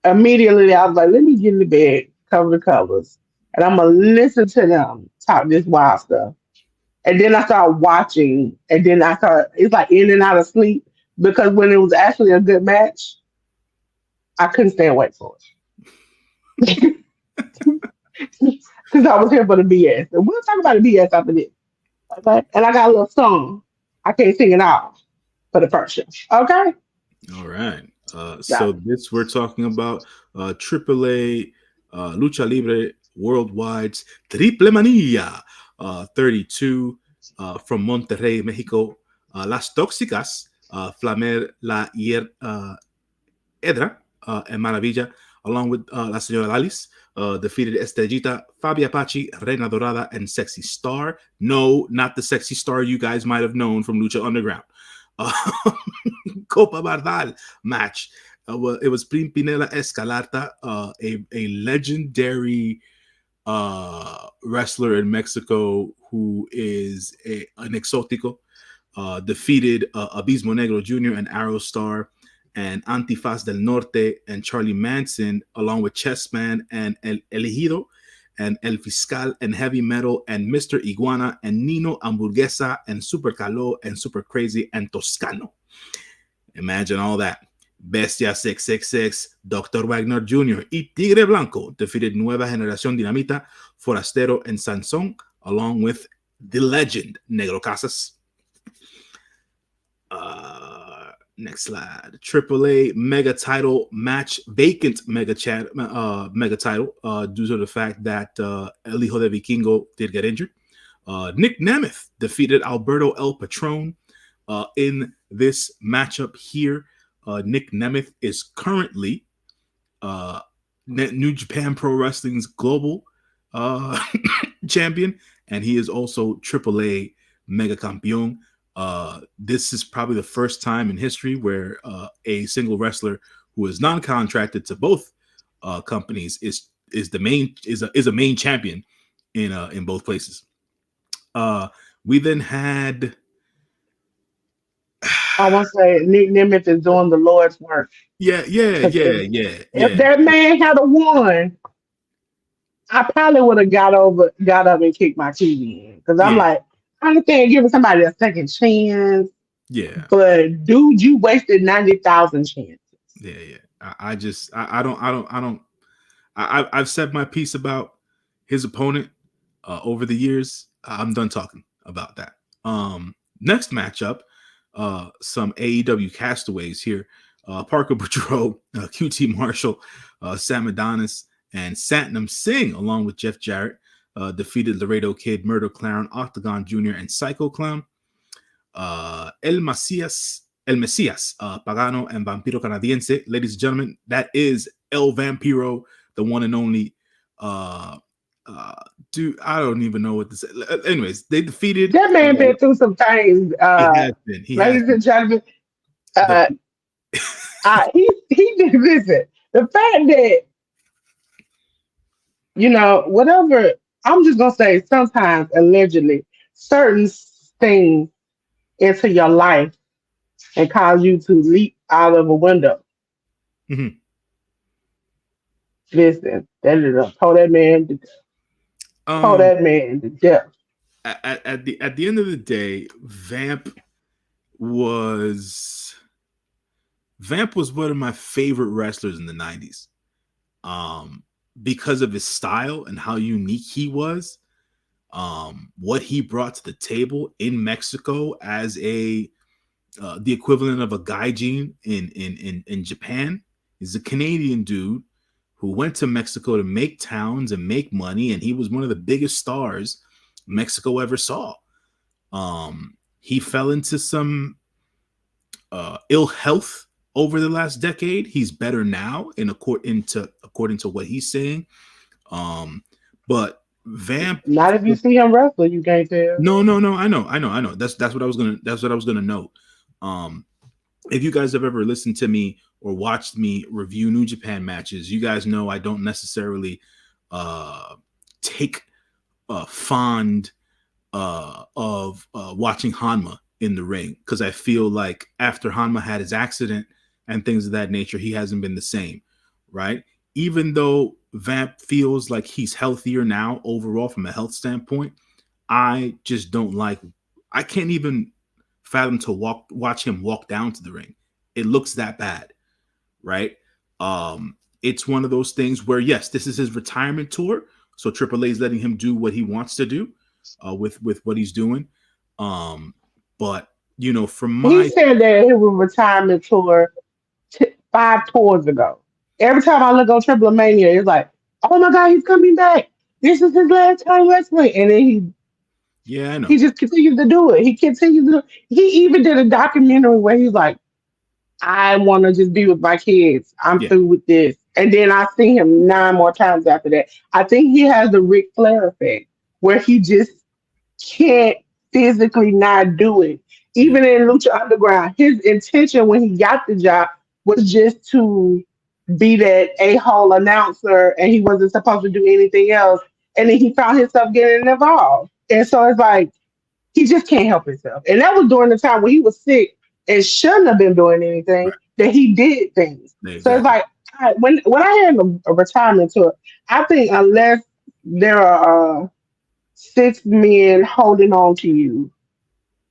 Speaker 1: immediately I was like, let me get in the bed, cover the covers, and I'm going to listen to them talk this wild stuff. And then I started watching, and then I started, it's like in and out of sleep because when it was actually a good match, I couldn't stay awake for it. Because I was here for the BS. And we'll talk about the BS after this. Okay? And I got a little song. I can't sing it all for the first show. Okay?
Speaker 2: All right.
Speaker 1: Got
Speaker 2: So
Speaker 1: it.
Speaker 2: this we're talking about AAA Lucha Libre Worldwide's Triple Manía 32 from Monterrey, Mexico. Las Tóxicas, Flamer La Hiedra, and Maravilla, along with La Señora Lalis, defeated Estrellita, Fabi Apache, Reina Dorada, and Sexy Star. No, not the Sexy Star you guys might have known from Lucha Underground. Uh, Copa Bardal match. It was Pimpinela Escalarta, a legendary wrestler in Mexico who is an exótico, defeated Abismo Negro Jr. and Arrow Star and Antifaz del Norte and Charlie Manson, along with Chessman and El Elegido and El Fiscal and Heavy Metal and Mr. Iguana and Nino Hamburguesa and Super Calo and Super Crazy and Toscano. Imagine all that. Bestia 666, Dr. Wagner Jr. y Tigre Blanco defeated Nueva Generación Dinamita, Forastero, and Sansón, along with the legend Negro Casas. Next slide. AAA mega title match, vacant mega title, due to the fact that El Hijo de Vikingo did get injured. Nick Nemeth defeated Alberto El Patron. In this matchup here, Nick Nemeth is currently uh, New Japan Pro Wrestling's global uh, champion, and he is also AAA Mega Campeon. This is probably the first time in history where a single wrestler who is non-contracted to both companies is the main is a main champion in both places. We then had
Speaker 1: I want to say Nick Nemeth is doing the Lord's work.
Speaker 2: yeah yeah
Speaker 1: Because
Speaker 2: yeah yeah
Speaker 1: if
Speaker 2: yeah
Speaker 1: that man had a won, I probably would have got up and kicked my TV in. Because I'm
Speaker 2: yeah
Speaker 1: like, I understand giving somebody a second chance,
Speaker 2: yeah
Speaker 1: but dude, you wasted 90,000 chances.
Speaker 2: yeah. I just I don't I've said my piece about his opponent over the years. I'm done talking about that. Next matchup, some AEW castaways here. Parker Boudreaux, QT Marshall, Sam Adonis, and Satnam Singh, along with Jeff Jarrett, defeated Laredo Kid, Murder Clown, Octagon Jr., and Psycho Clown. El Mesias, Pagano, and Vampiro Canadiense. Ladies and gentlemen, that is El Vampiro, the one and only. Uh, uh, Dude, I don't even know what to say. Anyways, they defeated.
Speaker 1: That man been through some things,
Speaker 2: He has been. He has
Speaker 1: ladies
Speaker 2: been.
Speaker 1: and gentlemen.
Speaker 2: The
Speaker 1: Uh, he did listen. The fact that whatever, I'm just gonna say sometimes allegedly certain things into your life and cause you to leap out of a window.
Speaker 2: Mhm.
Speaker 1: Listen, that is a told
Speaker 2: um
Speaker 1: that man to death.
Speaker 2: at the end of the day, was Vamp was one of my favorite wrestlers in the 90s. Um, because of his style and how unique he was, what he brought to the table in Mexico as a the equivalent of a gaijin in Japan. He's a Canadian dude who went to Mexico to make towns and make money, and he was one of the biggest stars Mexico ever saw. He fell into some ill health over the last decade. He's better now, according to what he's saying. Um, but Vamp,
Speaker 1: Not if you see him wrestle, you can't tell.
Speaker 2: no. I know. That's what I was gonna note. Um, if you guys have ever listened to me or watched me review New Japan matches, you guys know I don't necessarily uh, take fond of watching Hanma in the ring, because I feel like after Hanma had his accident and things of that nature, he hasn't been the same, right? Even though Vamp feels like he's healthier now overall from a health standpoint, I just don't like. I can't even fathom to watch him walk down to the ring. It looks that bad, right? It's one of those things where yes, this is his retirement tour, so AAA is letting him do what he wants to do with what he's doing. Um, but from
Speaker 1: He
Speaker 2: my
Speaker 1: said that he was retirement tour 5 tours ago. Every time I look on Triple Mania, it's like, oh my God, he's coming back. This is his last time wrestling. And then
Speaker 2: yeah, I know,
Speaker 1: he just continues to do it. He continues to do it. He even did a documentary where he's like, I want to just be with my kids. I'm
Speaker 2: yeah,
Speaker 1: through with this. And then I see him 9 more times after that. I think he has the Ric Flair effect where he just can't physically not do it.
Speaker 2: yeah,
Speaker 1: Even in Lucha Underground, his intention when he got the job was just to be that a-hole announcer and he wasn't supposed to do anything else. And then he found himself getting involved. And so it's like he just can't help himself. And that was during the time when he was sick and shouldn't have been doing anything,
Speaker 2: right,
Speaker 1: that he did things.
Speaker 2: yeah,
Speaker 1: So it's
Speaker 2: exactly,
Speaker 1: like when I had a retirement tour, I think unless there are 6 men holding on to you,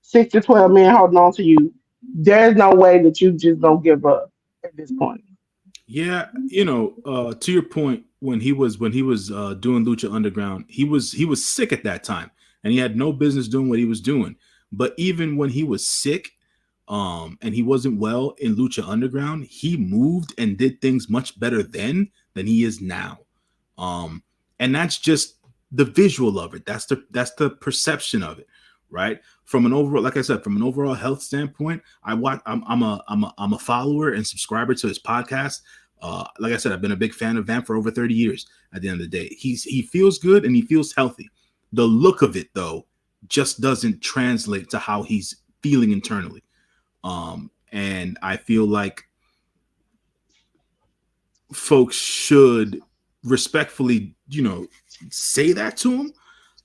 Speaker 1: 6 to 12 men holding on to you, there's no way that you just don't give up at this point.
Speaker 2: yeah. To your point, when he was doing Lucha Underground, he was sick at that time, and he had no business doing what he was doing. But even when he was sick, and he wasn't well in Lucha Underground, he moved and did things much better then than he is now. Um, and that's just the visual of it. That's the perception of it, right? From an overall, like I said, from an overall health standpoint, I'm a follower and subscriber to his podcast. Like I said, I've been a big fan of Vamp for over 30 years. At the end of the day, he feels good and he feels healthy. The look of it, though, just doesn't translate to how he's feeling internally. And I feel like folks should respectfully, say that to him.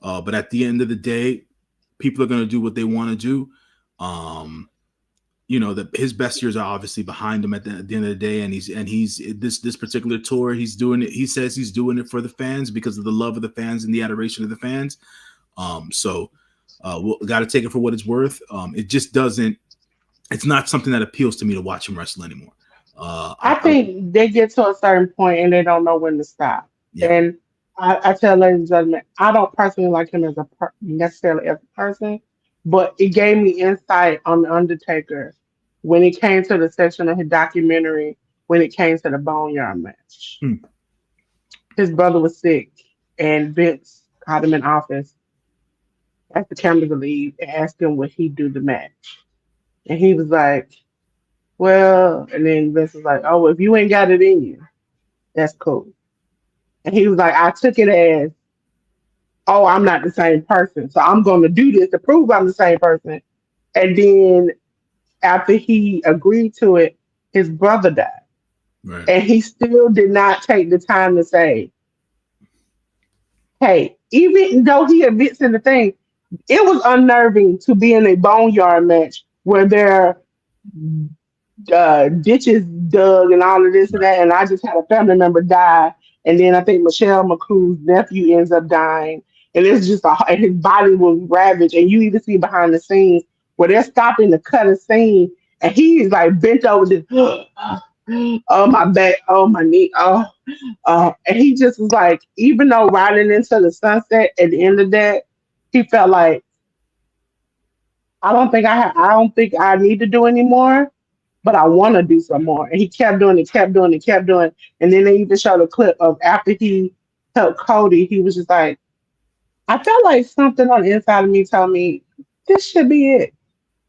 Speaker 2: But at the end of the day, people are going to do what they want to do. His best years are obviously behind him at the end of the day, and he's this particular tour. He's doing it. He says he's doing it for the fans because of the love of the fans and the adoration of the fans. So we'll got to take it for what it's worth. It just doesn't. It's not something that appeals to me to watch him wrestle anymore.
Speaker 1: I think they get to a certain point and they don't know when to stop.
Speaker 2: Yeah,
Speaker 1: And I tell ladies and gentlemen, I don't personally like him as necessarily as a person, but it gave me insight on the Undertaker when it came to the section of his documentary when it came to the Boneyard match.
Speaker 2: hmm.
Speaker 1: His brother was sick, and Vince called him in office, asked the camera to leave, and asked him would he do the match. And he was like, well, and then Vince was like, oh, well, if you ain't got it in you, that's cool. And he was like, I took it as, oh, I'm not the same person. So I'm going to do this to prove I'm the same person. And then after he agreed to it, his brother died.
Speaker 2: Right,
Speaker 1: And he still did not take the time to say, hey, even though he admits in the thing, it was unnerving to be in a boneyard match where there ditches dug and all of this and
Speaker 2: right,
Speaker 1: that. And I just had a family member die. And then I think Michelle McCool's nephew ends up dying. And it's just and his body was ravaged. And you even see behind the scenes where they're stopping to cut a scene. And he's like bent over this, oh, my back, oh, my knee, and he just was like, even though riding into the sunset at the end of that, he felt like, I don't think I need to do anymore, but I want to do some more. And he kept doing it, kept doing it, kept doing it. And then they even showed a clip of after he helped Cody, he was just like, I felt like something on the inside of me told me this should be it.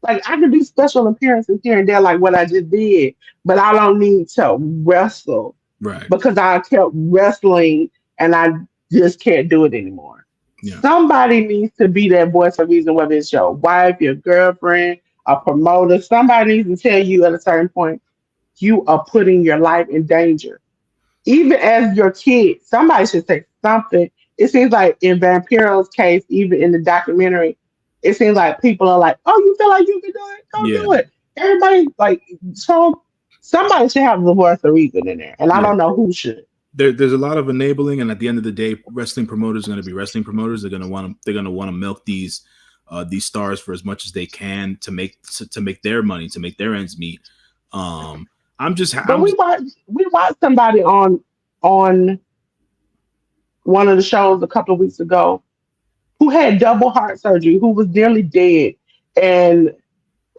Speaker 1: Like I could do special appearances here and there, like what I just did, but I don't need to wrestle
Speaker 2: right.
Speaker 1: because I kept wrestling and I just can't do it anymore.
Speaker 2: Yeah,
Speaker 1: Somebody needs to be that voice of reason, whether it's your wife, your girlfriend, a promoter. Somebody needs to tell you at a certain point, you are putting your life in danger. Even as your kid, somebody should say something. It seems like in Vampiro's case, even in the documentary, it seems like people are like, "Oh, you feel like you can do it? Go
Speaker 2: yeah,
Speaker 1: do it." Everybody like so. Somebody should have the voice of reason in there, and I
Speaker 2: yeah.
Speaker 1: don't know who should.
Speaker 2: There's a lot of enabling, and at the end of the day, wrestling promoters are going to be wrestling promoters. They're going to want to milk these stars for as much as they can to make their money, to make their ends meet. Um,
Speaker 1: But
Speaker 2: I'm just,
Speaker 1: we watched somebody on one of the shows a couple of weeks ago who had double heart surgery, who was nearly dead, and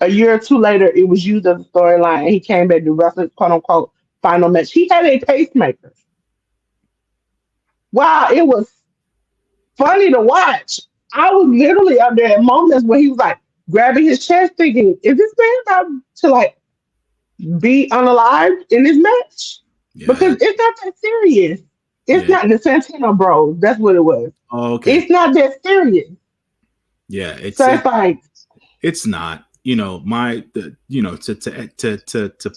Speaker 1: a year or two later, it was used as a storyline, and he came back to wrestle, quote unquote, final match. He had a pacemaker. Wow, it was funny to watch. I was literally up there at moments where he was like grabbing his chest, thinking, "Is this man about to like be unalived in this match?"
Speaker 2: yeah.
Speaker 1: Because it's not that serious. It's
Speaker 2: Yeah.
Speaker 1: not the Santino Bros. That's what it was.
Speaker 2: Oh, okay.
Speaker 1: It's not that serious.
Speaker 2: Yeah.
Speaker 1: So it's like,
Speaker 2: It's not. To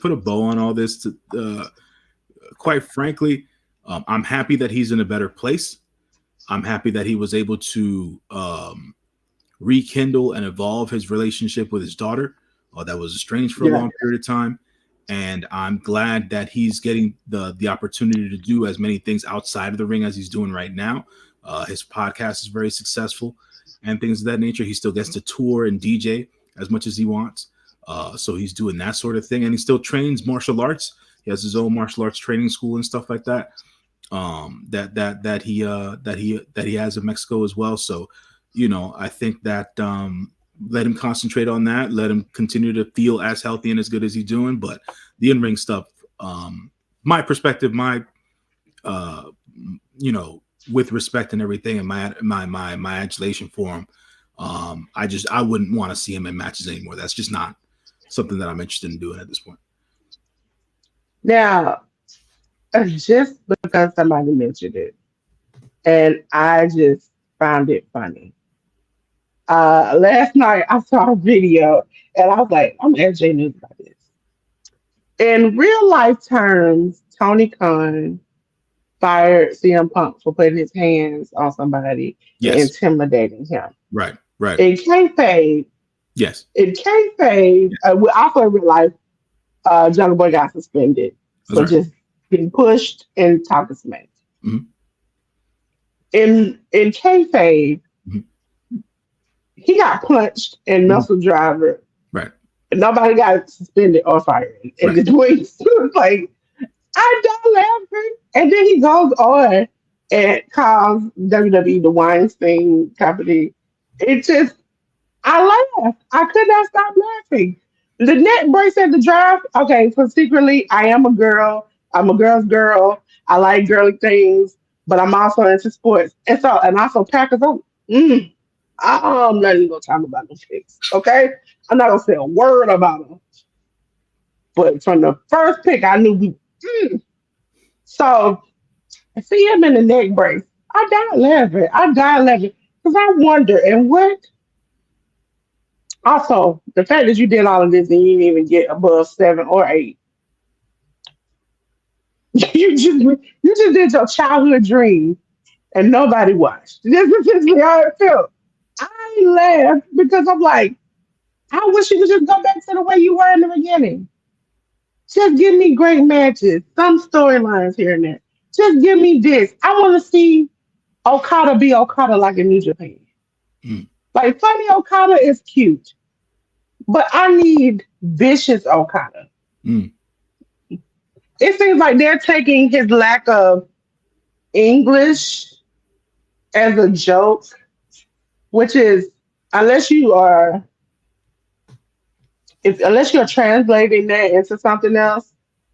Speaker 2: put a bow on all this. Quite frankly, I'm happy that he's in a better place. I'm happy that he was able to rekindle and evolve his relationship with his daughter that was estranged for a
Speaker 1: yeah,
Speaker 2: long period of time. And I'm glad that he's getting the opportunity to do as many things outside of the ring as he's doing right now. His podcast is very successful and things of that nature. He still gets to tour and DJ as much as he wants. So he's doing that sort of thing. And he still trains martial arts. He has his own martial arts training school and stuff like that. That he has in Mexico as well. So, I think that let him concentrate on that. Let him continue to feel as healthy and as good as he's doing. But the in ring stuff, my perspective, my uh, with respect and everything, and my adulation for him, I wouldn't want to see him in matches anymore. That's just not something that I'm interested in doing at this point.
Speaker 1: Now, just because somebody mentioned it, and I just found it funny. Last night I saw a video, and I was like, I'm AJ News about this. In real life terms, Tony Khan fired CM Punk for putting his hands on somebody and
Speaker 2: Yes.
Speaker 1: intimidating him.
Speaker 2: Right. Right.
Speaker 1: In kayfabe,
Speaker 2: Yes.
Speaker 1: also in real life, Jungle Boy got suspended
Speaker 2: That's
Speaker 1: for
Speaker 2: right.
Speaker 1: just getting pushed and talking smack.
Speaker 2: Mhm.
Speaker 1: In kayfabe,
Speaker 2: Mhm.
Speaker 1: he got punched and
Speaker 2: Mhm.
Speaker 1: muscle driver.
Speaker 2: Right.
Speaker 1: Nobody got suspended or fired. And
Speaker 2: Right.
Speaker 1: the twins was like, I don't laughing. And then he goes on and calls WWE the Weinstein Company. It just, I laughed. I could not stop laughing. The net brace at the draft. Okay, so secretly, I am a girl. I'm a girl's girl. I like girly things, but I'm also into sports. And also Packers. Mm, I'm not even gonna talk about the picks. Okay, I'm not gonna say a word about them. But from the first pick, I knew we. Mm. So I see him in the neck brace. I died laughing. I died laughing because I wonder and what. Also, the fact that you did all of this and you didn't even get above 7 or 8, you just did your childhood dream and nobody watched. This is essentially how it felt. I laughed because I'm like, I wish you could just go back to the way you were in the beginning. Just give me great matches, some storylines here and there. Just give me this. I want to see Okada be Okada like in New Japan.
Speaker 2: Mm.
Speaker 1: Like funny Okada is cute, but I need vicious Okada.
Speaker 2: Mm.
Speaker 1: It seems like they're taking his lack of English as a joke, which is unless you are if unless you're translating that into something else.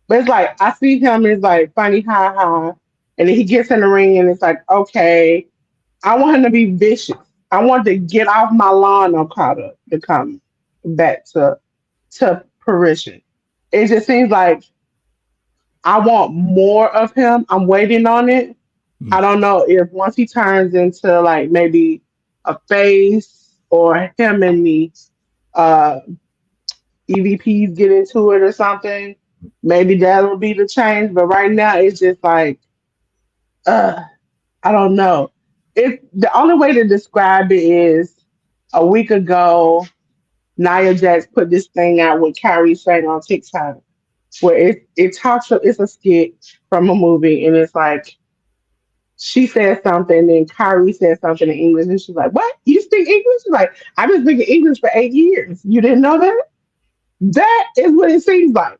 Speaker 1: But it's like I see him as like funny ha ha, and then he gets in the ring and it's like okay, I want him to be vicious. I want to get off my lawn Okada to come back to fruition. It just seems like I want more of him. I'm waiting on it. I
Speaker 2: Mm.
Speaker 1: don't know if once he turns into like maybe a face or him and the uh, EVPs get into it or something, maybe that'll be the change. But right now, it's just like, uh, I don't know. The only way to describe it is a week ago, Nia Jax put this thing out with Kyrie saying on TikTok, where it's a skit from a movie, and it's like she said something, and Kyrie said something in English, and she's like, "What? You speak English?" She's like, "I've been speaking English for 8 years. You didn't know that?" That is what it seems like.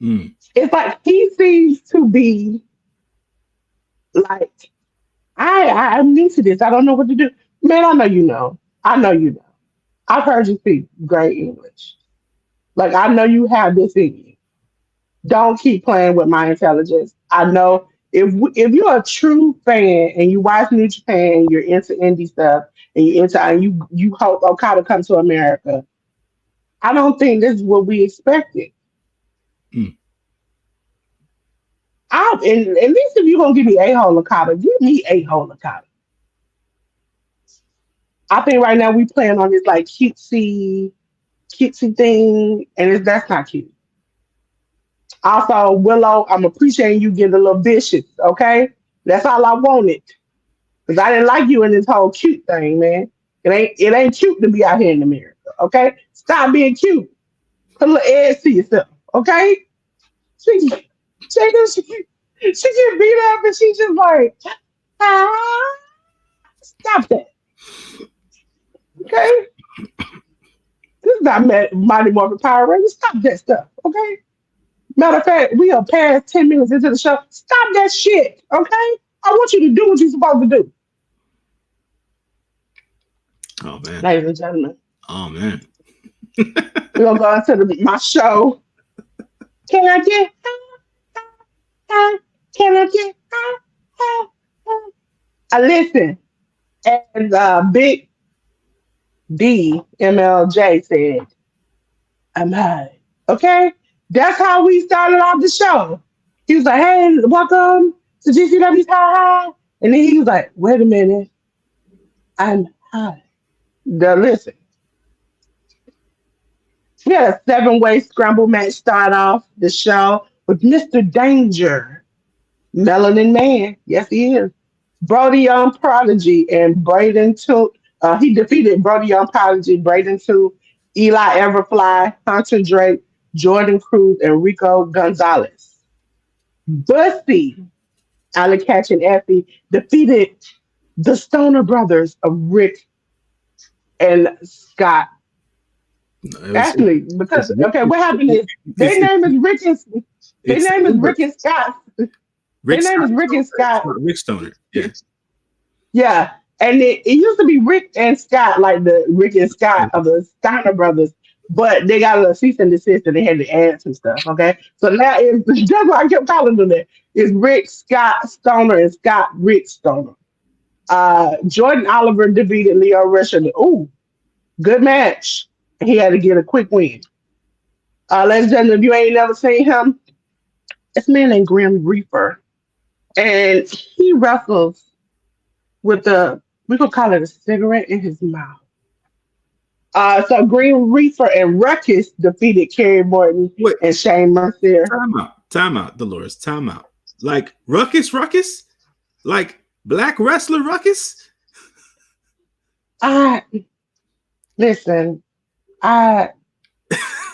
Speaker 2: Mm.
Speaker 1: It's like he seems to be like, I'm new to this. I don't know what to do. Man, I know you know. I know you know. I've heard you speak great English. Like I know you have this in you. Don't keep playing with my intelligence. I know if you're a true fan and you watch New Japan, you're into indie stuff, and you hope Okada comes to America. I don't think this is what we expected.
Speaker 2: Mm.
Speaker 1: And at least if you're gonna give me a hole Okada, give me a hole Okada. I think right now we playing on this like cutesy thing, and that's not cute. Also, Willow, I'm appreciating you getting a little vicious. Okay, that's all I wanted. Cause I didn't like you in this whole cute thing, man. It ain't cute to be out here in America. Okay, stop being cute. Put a little edge to yourself. Okay, she get beat up and she just like ah, stop that. Okay, this is not Mighty Morphin Power Rangers. Stop that stuff. Okay. Matter of fact, we are past 10 minutes into the show. Stop that shit. Okay. I want you to do what you're supposed to do,
Speaker 2: Oh man.
Speaker 1: ladies and gentlemen.
Speaker 2: Oh man.
Speaker 1: We're gonna go into my show. Can I get high? Can I get high? Listen, and big. DMLJ said, I'm high. Okay? That's how we started off the show. He was like, hey, welcome to GCW's High High. And then he was like, wait a minute, I'm high. Now listen, we had a seven-way scramble match start off the show with Mr. Danger, Melanin Man. Yes, he is. Brody Young Prodigy and Braden Two. He defeated Brody Young Prodigy, Braden Two, Eli Everfly, Hunter Drake, Jordan Cruz, and Rico Gonzalez. Bussy, Alec Catch and Effie defeated the Stoner Brothers of Rick and Scott.
Speaker 2: No, it was
Speaker 1: Actually, because okay, what happened is
Speaker 2: it's
Speaker 1: their name is Rick and their
Speaker 2: it's
Speaker 1: name is Rick and Scott. Their
Speaker 2: Rick
Speaker 1: name is Rick and
Speaker 2: Stoner. It's
Speaker 1: Scott.
Speaker 2: not Rick Stoner. Yeah.
Speaker 1: Yeah. And it used to be Rick and Scott, like the Rick and Scott of the Steiner brothers, but they got a cease and desist and they had to add some stuff. Okay. So now is that's why I kept calling them that. It's Rick Scott Stoner and Scott Rick Stoner. Jordan Oliver defeated Leo Rush. Ooh, good match. He had to get a quick win. Ladies and gentlemen, if you ain't never seen him, this man named Grim Reaper. And he wrestles with a, we could call it a cigarette in his mouth. So Green Reaper and Ruckus defeated Kerry Morton
Speaker 2: Wait,
Speaker 1: and Shane Mercier.
Speaker 2: time out, Dolores, time out. Like Ruckus, like black wrestler Ruckus.
Speaker 1: I listen. I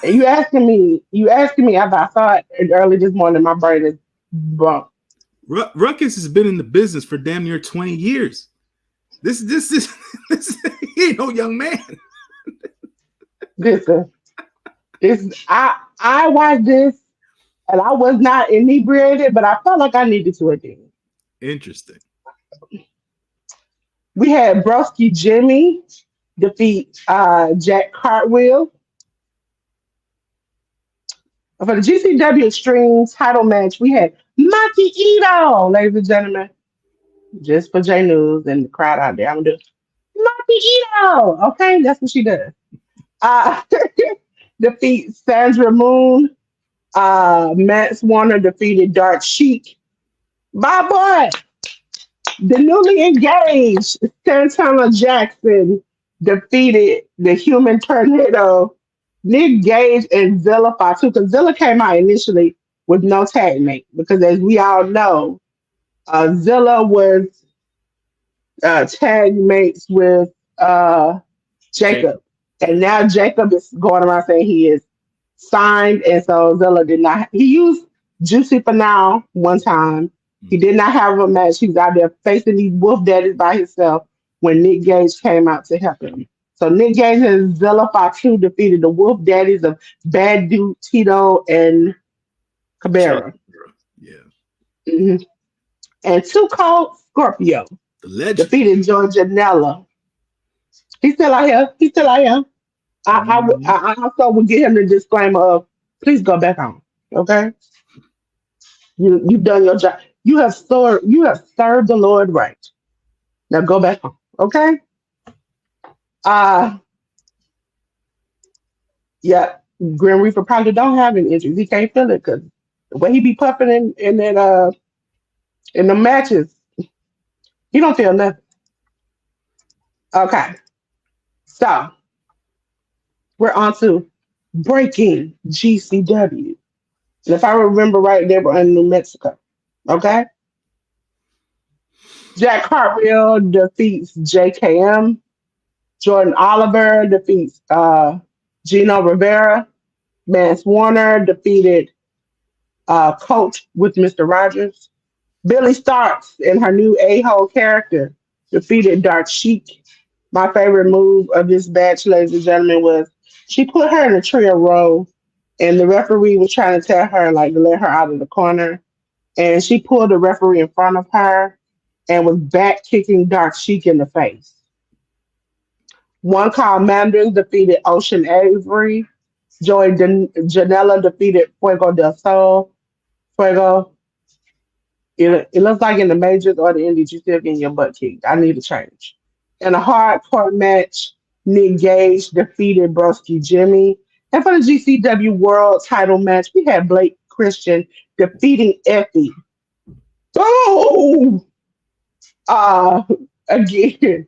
Speaker 1: you asking me after I saw it early this morning. My brain is bump.
Speaker 2: Ruckus has been in the business for damn near 20 years. This he ain't no young man.
Speaker 1: Listen, this I watched this and I was not inebriated, but I felt like I needed to again.
Speaker 2: Interesting.
Speaker 1: We had Broski Jimmy defeat Jack Cartwheel. For the GCW Extreme title match, we had Maki Ito, ladies and gentlemen. Just for J News and the crowd out there, I'm gonna do Maki Ito. Okay, that's what she does. Uh, defeat Sandra Moon. Max Warner defeated Dark Sheik. My boy, the newly engaged Santana Jackson defeated the Human Tornado, Nick Gage and Zilla Fatu. Because Zilla came out initially with no tag mate. Because as we all know, Zilla was tag mates with
Speaker 2: Jake.
Speaker 1: Jacob. And now Jacob is going around saying he is signed. And so Zilla did not. He used Juicy for now one time. He did not have a match. He was out there facing these wolf daddies by himself when Nick Gage came out to help him. So Nick Gage and Zilla Fatu defeated the wolf daddies of Bad Dude, Tito, and Cabrera.
Speaker 2: Yeah.
Speaker 1: Mhm. And Two Cold Scorpio
Speaker 2: The legend.
Speaker 1: defeated George Janela. He's still out here. He's still out here. I also would give him the disclaimer of please go back home. Okay? You've done your job. You have served the Lord right. Now go back home. Okay? Uh yeah, Grim Reaper probably don't have any injuries. He can't feel it because the way he be puffing in that in the matches, he don't feel nothing. Okay. So we're on to breaking GCW. And if I remember right, they were in New Mexico. Okay. Jack Cartwheel defeats JKM. Jordan Oliver defeats Gino Rivera. Mance Warner defeated Coach with Mr. Rogers. Billy Starks in her new a-hole character defeated Dark Sheik. My favorite move of this match, ladies and gentlemen, was she put her in a trio row and the referee was trying to tell her like to let her out of the corner. And she pulled the referee in front of her and was back kicking Dark Sheik in the face. One called Mandarin defeated Ocean Avery. Janela defeated Fuego del Sol. Fuego, it looks like in the majors or the indies, you still getting your butt kicked. I need a change. In a hardcore match, Nick Gage defeated Broski Jimmy. And for the GCW World title match, we had Blake Christian defeating Effie. Oh, uh, again,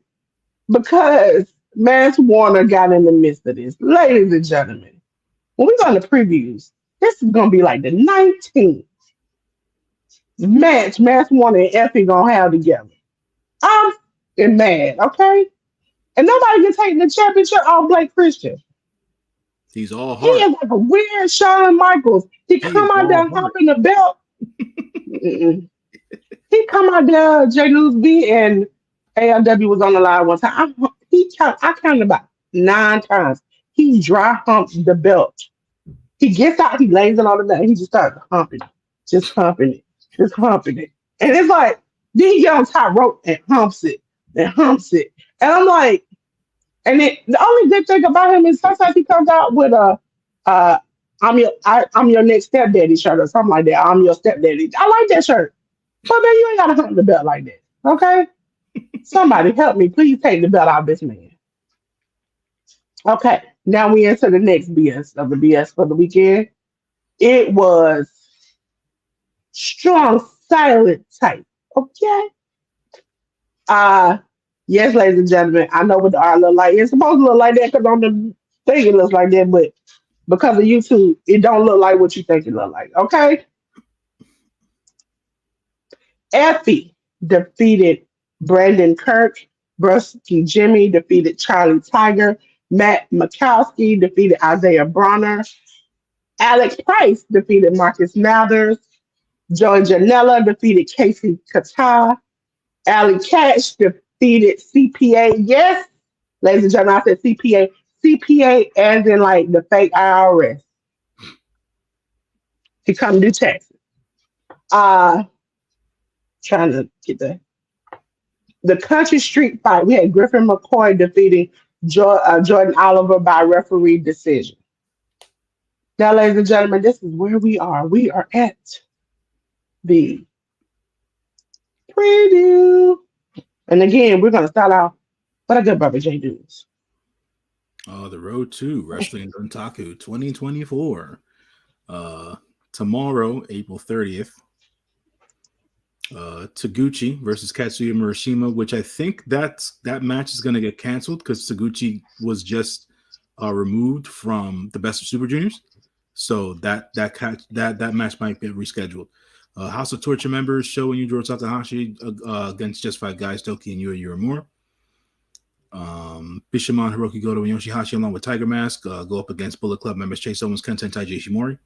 Speaker 1: because Mance Warner got in the midst of this. Ladies and gentlemen, when we go to previews, this is going to be like the 19th match Mance Warner and Effie going to have together. I'm mad, okay? And nobody can take the championship off Blake Christian.
Speaker 2: He's all
Speaker 1: He
Speaker 2: heart.
Speaker 1: is like a weird Shawn Michaels. He
Speaker 2: He
Speaker 1: come
Speaker 2: is
Speaker 1: out
Speaker 2: all
Speaker 1: there
Speaker 2: heart.
Speaker 1: hopping the belt. Mm-mm. He come out there, J. Lewis B and ALW was on the line one time. I counted about 9 times. He dry humped the belt. He gets out, he lays it on the belt, and he just starts humping it, just humping it, just humping it. And it's like, then he get on top rope and humps it, and humps it. And I'm like, and the only good thing about him is sometimes he comes out with a, uh, I'm your next stepdaddy shirt or something like that. I'm your stepdaddy. I like that shirt. But man, you ain't gotta hump the belt like that. Okay? Somebody help me. Please take the belt out of this man. Okay. Now we into the next BS of the BS for the weekend. It was strong silent type. Okay. Uh yes, ladies and gentlemen, I know what the art look like. It's supposed to look like that because on the thing it looks like that, but because of YouTube, it don't look like what you think it look like. Okay. Effie defeated Brandon Kirk. Brusky Jimmy defeated Charlie Tiger. Matt Makowski defeated Isaiah Bronner. Alex Price defeated Marcus Mathers. Joey Janela defeated Casey Kata. Ali Cash defeated CPA. Yes, ladies and gentlemen, I said CPA. CPA as in like the fake IRS to come to Texas. Uh trying to get the country street fight. We had Griffin McCoy defeating Jordan Oliver by referee decision. Now, ladies and gentlemen, this is where we are. We are at the preview. And again, we're going to start off with a good brother, J Dudes.
Speaker 2: The Road to Wrestling Dontaku 2024. Tomorrow, April 30th, Taguchi versus Katsuya Murashima, which I think that match is going to get canceled because Taguchi was just removed from the Best of Super Juniors, so that match might get rescheduled. House of Torture members Sho and Yujiro Takahashi against Just Five Guys, Toki and Yuri Uemura. Bishamon, Hiroki Goto, and Yoshihashi along with Tiger Mask go up against Bullet Club members Chase Owens, Kenta, and Taiji Ishimori.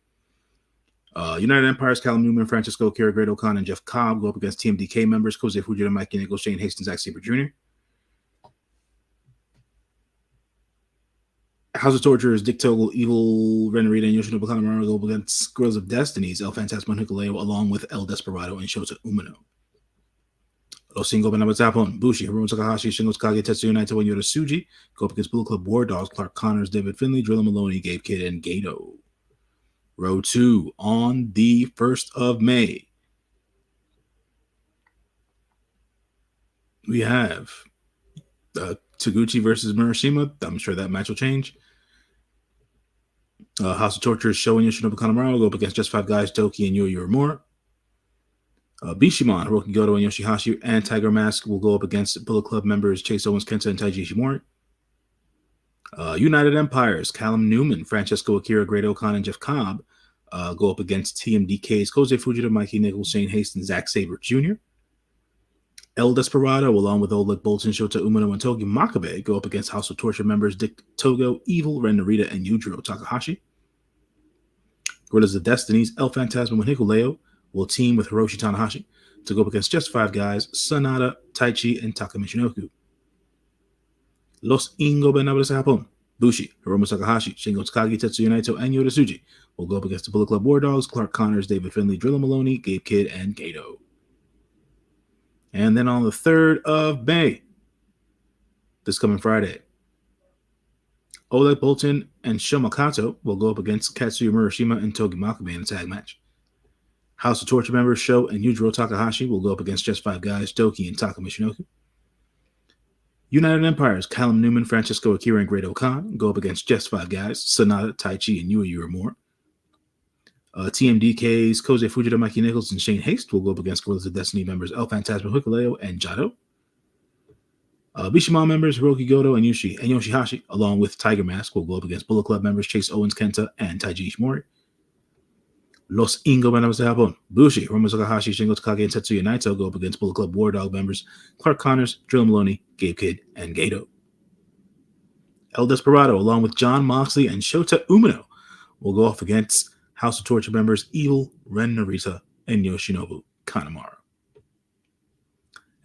Speaker 2: United Empires, Callum Newman, Francisco Kira, Great O'Connor, and Jeff Cobb go up against TMDK members Kosei Fujita, Mikey Nicholls, Shane Hastings, Zack Sabre Jr. House of Torture is Dick Togo, Evil, Ren Narita, and Yoshinobu Kanemaru go up against Girls of Destinies, El Fantasma and Hikuleo, along with El Desperado and Shota Umino. Los Cinco Benabazapon, Bushi, Hiromu Takahashi, Shingo Takagi, Tetsuya Naito, and Yota Tsuji go up against Bullet Club War Dogs, Clark Connors, David Finley, Drilla Maloney, Gabe Kidd, and Gato. Row 2 on the 1st of May. We have Taguchi versus Murashima. I'm sure that match will change. House of Torture is Sho and Yoshinobu Kanemaru go up against Just Five Guys, Toki and Yuri Uemura. Bishamon, Hiroki Goto, and Yoshihashi and Tiger Mask will go up against Bullet Club members Chase Owens, Kenta, and Taiji Ishimori. United Empires, Callum Newman, Francesco Akira, Great O'Connor, and Jeff Cobb go up against TMDK's Kosei Fujita, Mikey Nicholls, Shane Hastings, Zack Sabre Jr. El Desperado, along with Oleg Bolton, Shota Umino, and Togi Makabe, go up against House of Torture members Dick Togo, Evil, Ren Narita, and Yujiro Takahashi. Gorillas of Destinies, El Fantasma and Hikuleo will team with Hiroshi Tanahashi to go up against Just Five Guys, Sanada, Taichi, and Taka Michinoku. Los Ingobernables de Japón, Bushi, Hiromu Takahashi, Shingo Takagi, Tetsuya Naito, and Yota Tsuji will go up against the Bullet Club War Dogs, Clark Connors, David Finley, Drilla Maloney, Gabe Kidd, and Gato. And then on the 3rd of May, this coming Friday, Oleg Bolton and Shomakato will go up against Katsuya Murashima and Togi Makabe in a tag match. House of Torture members Sho and Yujiro Takahashi will go up against Just Five Guys, Doki, and Taka Michinoku. United Empires, Callum Newman, Francisco Akira, and Great Khan go up against just five guys, Sonata, Tai Chi, and Yui Uemura. TMDK's Koji Fujita, Mikey Nichols, and Shane Haste will go up against Gorillas of Destiny members El Phantasmo Hikuleo and Jado. Bishamon members Hiroki Goto and Yoshihashi, along with Tiger Mask, will go up against Bullet Club members Chase Owens, Kenta, and Taiji Ishimori. Los Ingo members de Japón, Bushi, Romo Takahashi, Shingo Takagi, and Tetsuya Naito go up against Bullet Club War Dog members Clark Connors, Drill Maloney, Gabe Kidd, and Gato. El Desperado, along with John Moxley and Shota Umino, will go off against House of Torture members Evil, Ren Narita, and Yoshinobu Kanemaru.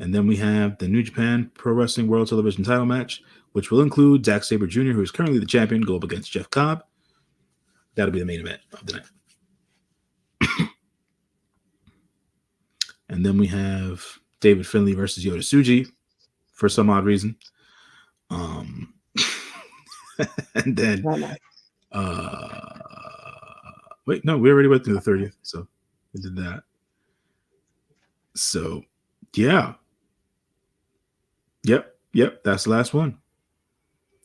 Speaker 2: And then we have the New Japan Pro Wrestling World Television title match, which will include Zack Sabre Jr., who is currently the champion, go up against Jeff Cobb. That'll be the main event of the night. And then we have David Finlay versus Yota Tsuji for some odd reason. And then, wait, no, we already went through the 30th, so we did that. So, yeah. Yep, that's the last one.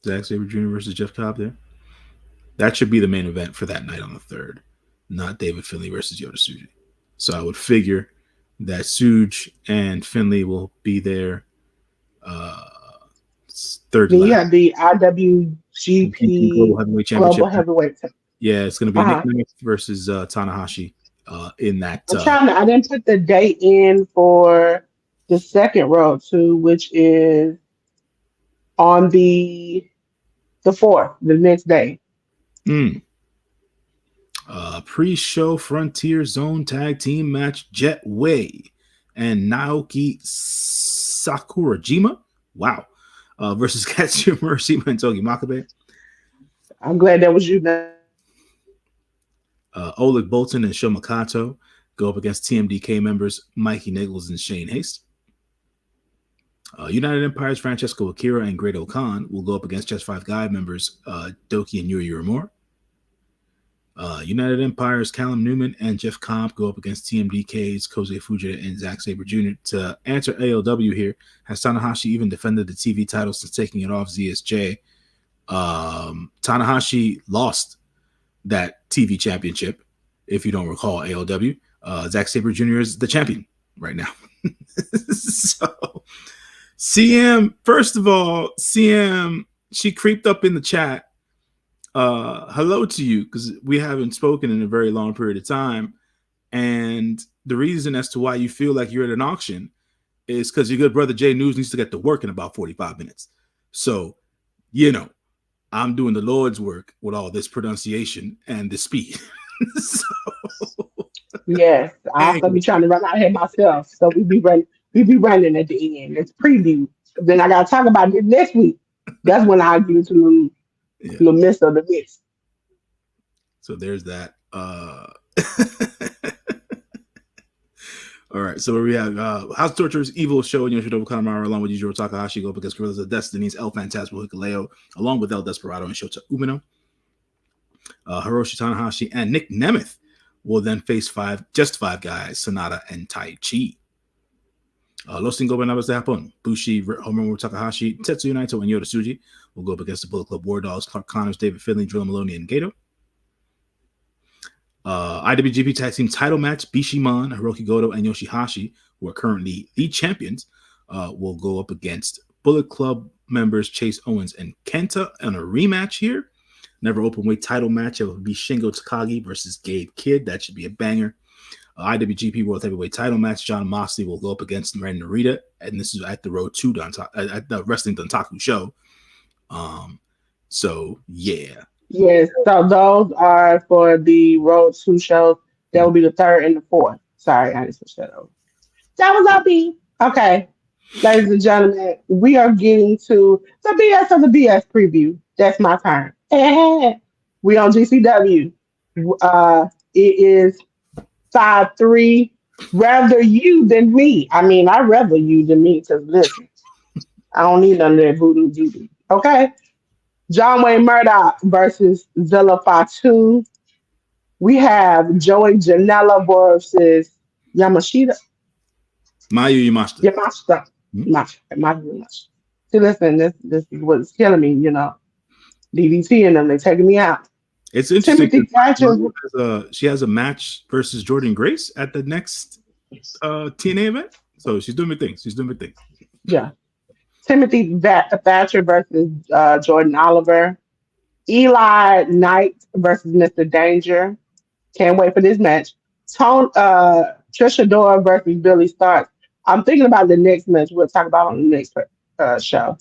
Speaker 2: Zack Sabre Jr. versus Jeff Cobb there. That should be the main event for that night on the 3rd, not David Finlay versus Yota Tsuji. So I would figure that Suge and Finlay will be there third.
Speaker 1: Then you have the IWGP
Speaker 2: Global Heavyweight Championship.
Speaker 1: Global Heavyweight.
Speaker 2: Yeah, it's going to be Nick Nemeth versus Tanahashi in that.
Speaker 1: I didn't put the date in for the second Road 2, which is on the 4th, the next day.
Speaker 2: Pre-show Frontier Zone Tag Team match, Jet Way and Naoki Sakurajima, versus Katsuyori Murashima and Togi Makabe.
Speaker 1: I'm glad that was you.
Speaker 2: Oleg Bolton and Sho Makato go up against TMDK members Mikey Nichols and Shane Haste. United Empires Francesco Akira and Great Khan will go up against Just Five Guy members Doki and Yuri Uemura. United Empires Callum Newman and Jeff Cobb go up against TMDK's Koji Fujita and Zack Sabre Jr. To answer ALW here, has Tanahashi even defended the TV title since taking it off ZSJ? Tanahashi lost that TV championship, if you don't recall ALW. Zack Sabre Jr. is the champion right now. So, CM, first of all, CM, she creeped up in the chat. Hello to you, because we haven't spoken in a very long period of time. And the reason as to why you feel like you're at an auction is because your good brother Jay News needs to get to work in about 45 minutes. So, I'm doing the Lord's work with all this pronunciation and the speed.
Speaker 1: Yes, I'm gonna be trying to run out here myself. So we be running at the end. It's preview. Then I gotta talk about it next week. That's when I get to the midst of the mist.
Speaker 2: So there's that. All right, so we have House of Torture's Evil Show and Yoshinobu Kanemaru along with Yujiro Takahashi go up against Gorillas of Destiny's El Phantasmo Hikuleo along with El Desperado and Shota Umino. Hiroshi Tanahashi and Nick Nemeth will then face five guys, Sonata and Tai Chi. Los Cinco Bananas de Japón, Bushi, Hiromu Takahashi, Tetsuya Naito, and Yota Tsuji will go up against the Bullet Club War Dogs, Clark Connors, David Finlay, Drill Maloney, and Gato. IWGP Tag Team title match, Bishamon, Hiroki Goto, and Yoshihashi, who are currently the champions, will go up against Bullet Club members Chase Owens and Kenta in a rematch here. Never open weight title match. It will be Shingo Takagi versus Gabe Kidd. That should be a banger. IWGP World Heavyweight title match, John Moxley will go up against Ren Narita, and this is at the Road 2 at the Wrestling Dontaku show. So yeah.
Speaker 1: Yes, so those are for the Road 2 shows. That will be the 3rd and the 4th. Sorry, I just switched that over. That was our B. Okay, ladies and gentlemen, we are getting to the BS of the BS preview. That's my turn. We on GCW. It is 5-3. Rather you than me. I mean, I'd rather you than me, because listen, I don't need none of that voodoo juju. Okay? John Wayne Murdoch versus Zilla Fatu. We have Joey Janela versus Yamashita.
Speaker 2: Mayu Yamashita.
Speaker 1: Yamashita. Yamashita. See, listen, this is what's killing me. DDT and them, they taking me out.
Speaker 2: It's interesting
Speaker 1: Timothy Thatcher,
Speaker 2: because she has a match versus Jordan Grace at the next TNA event. So she's doing big things. She's doing big things.
Speaker 1: yeah. Thatcher versus Jordan Oliver. Eli Knight versus Mr. Danger. Can't wait for this match. Trisha Dora versus Billy Starks. I'm thinking about the next match we'll talk about on the next show.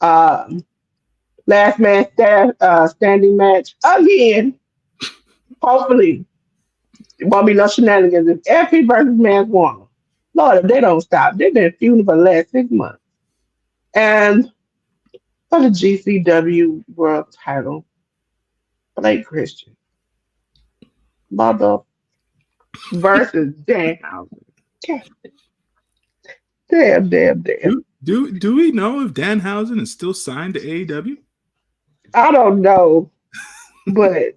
Speaker 1: Um, last man standing match again. Hopefully, it won't be no shenanigans. If Effie versus Mans Warner. Lord, if they don't stop, they've been feuding for the last 6 months. And for the GCW World Title, Blake Christian, mother versus Danhausen. Damn, damn, damn.
Speaker 2: Do we know if Danhausen is still signed to AEW?
Speaker 1: I don't know, but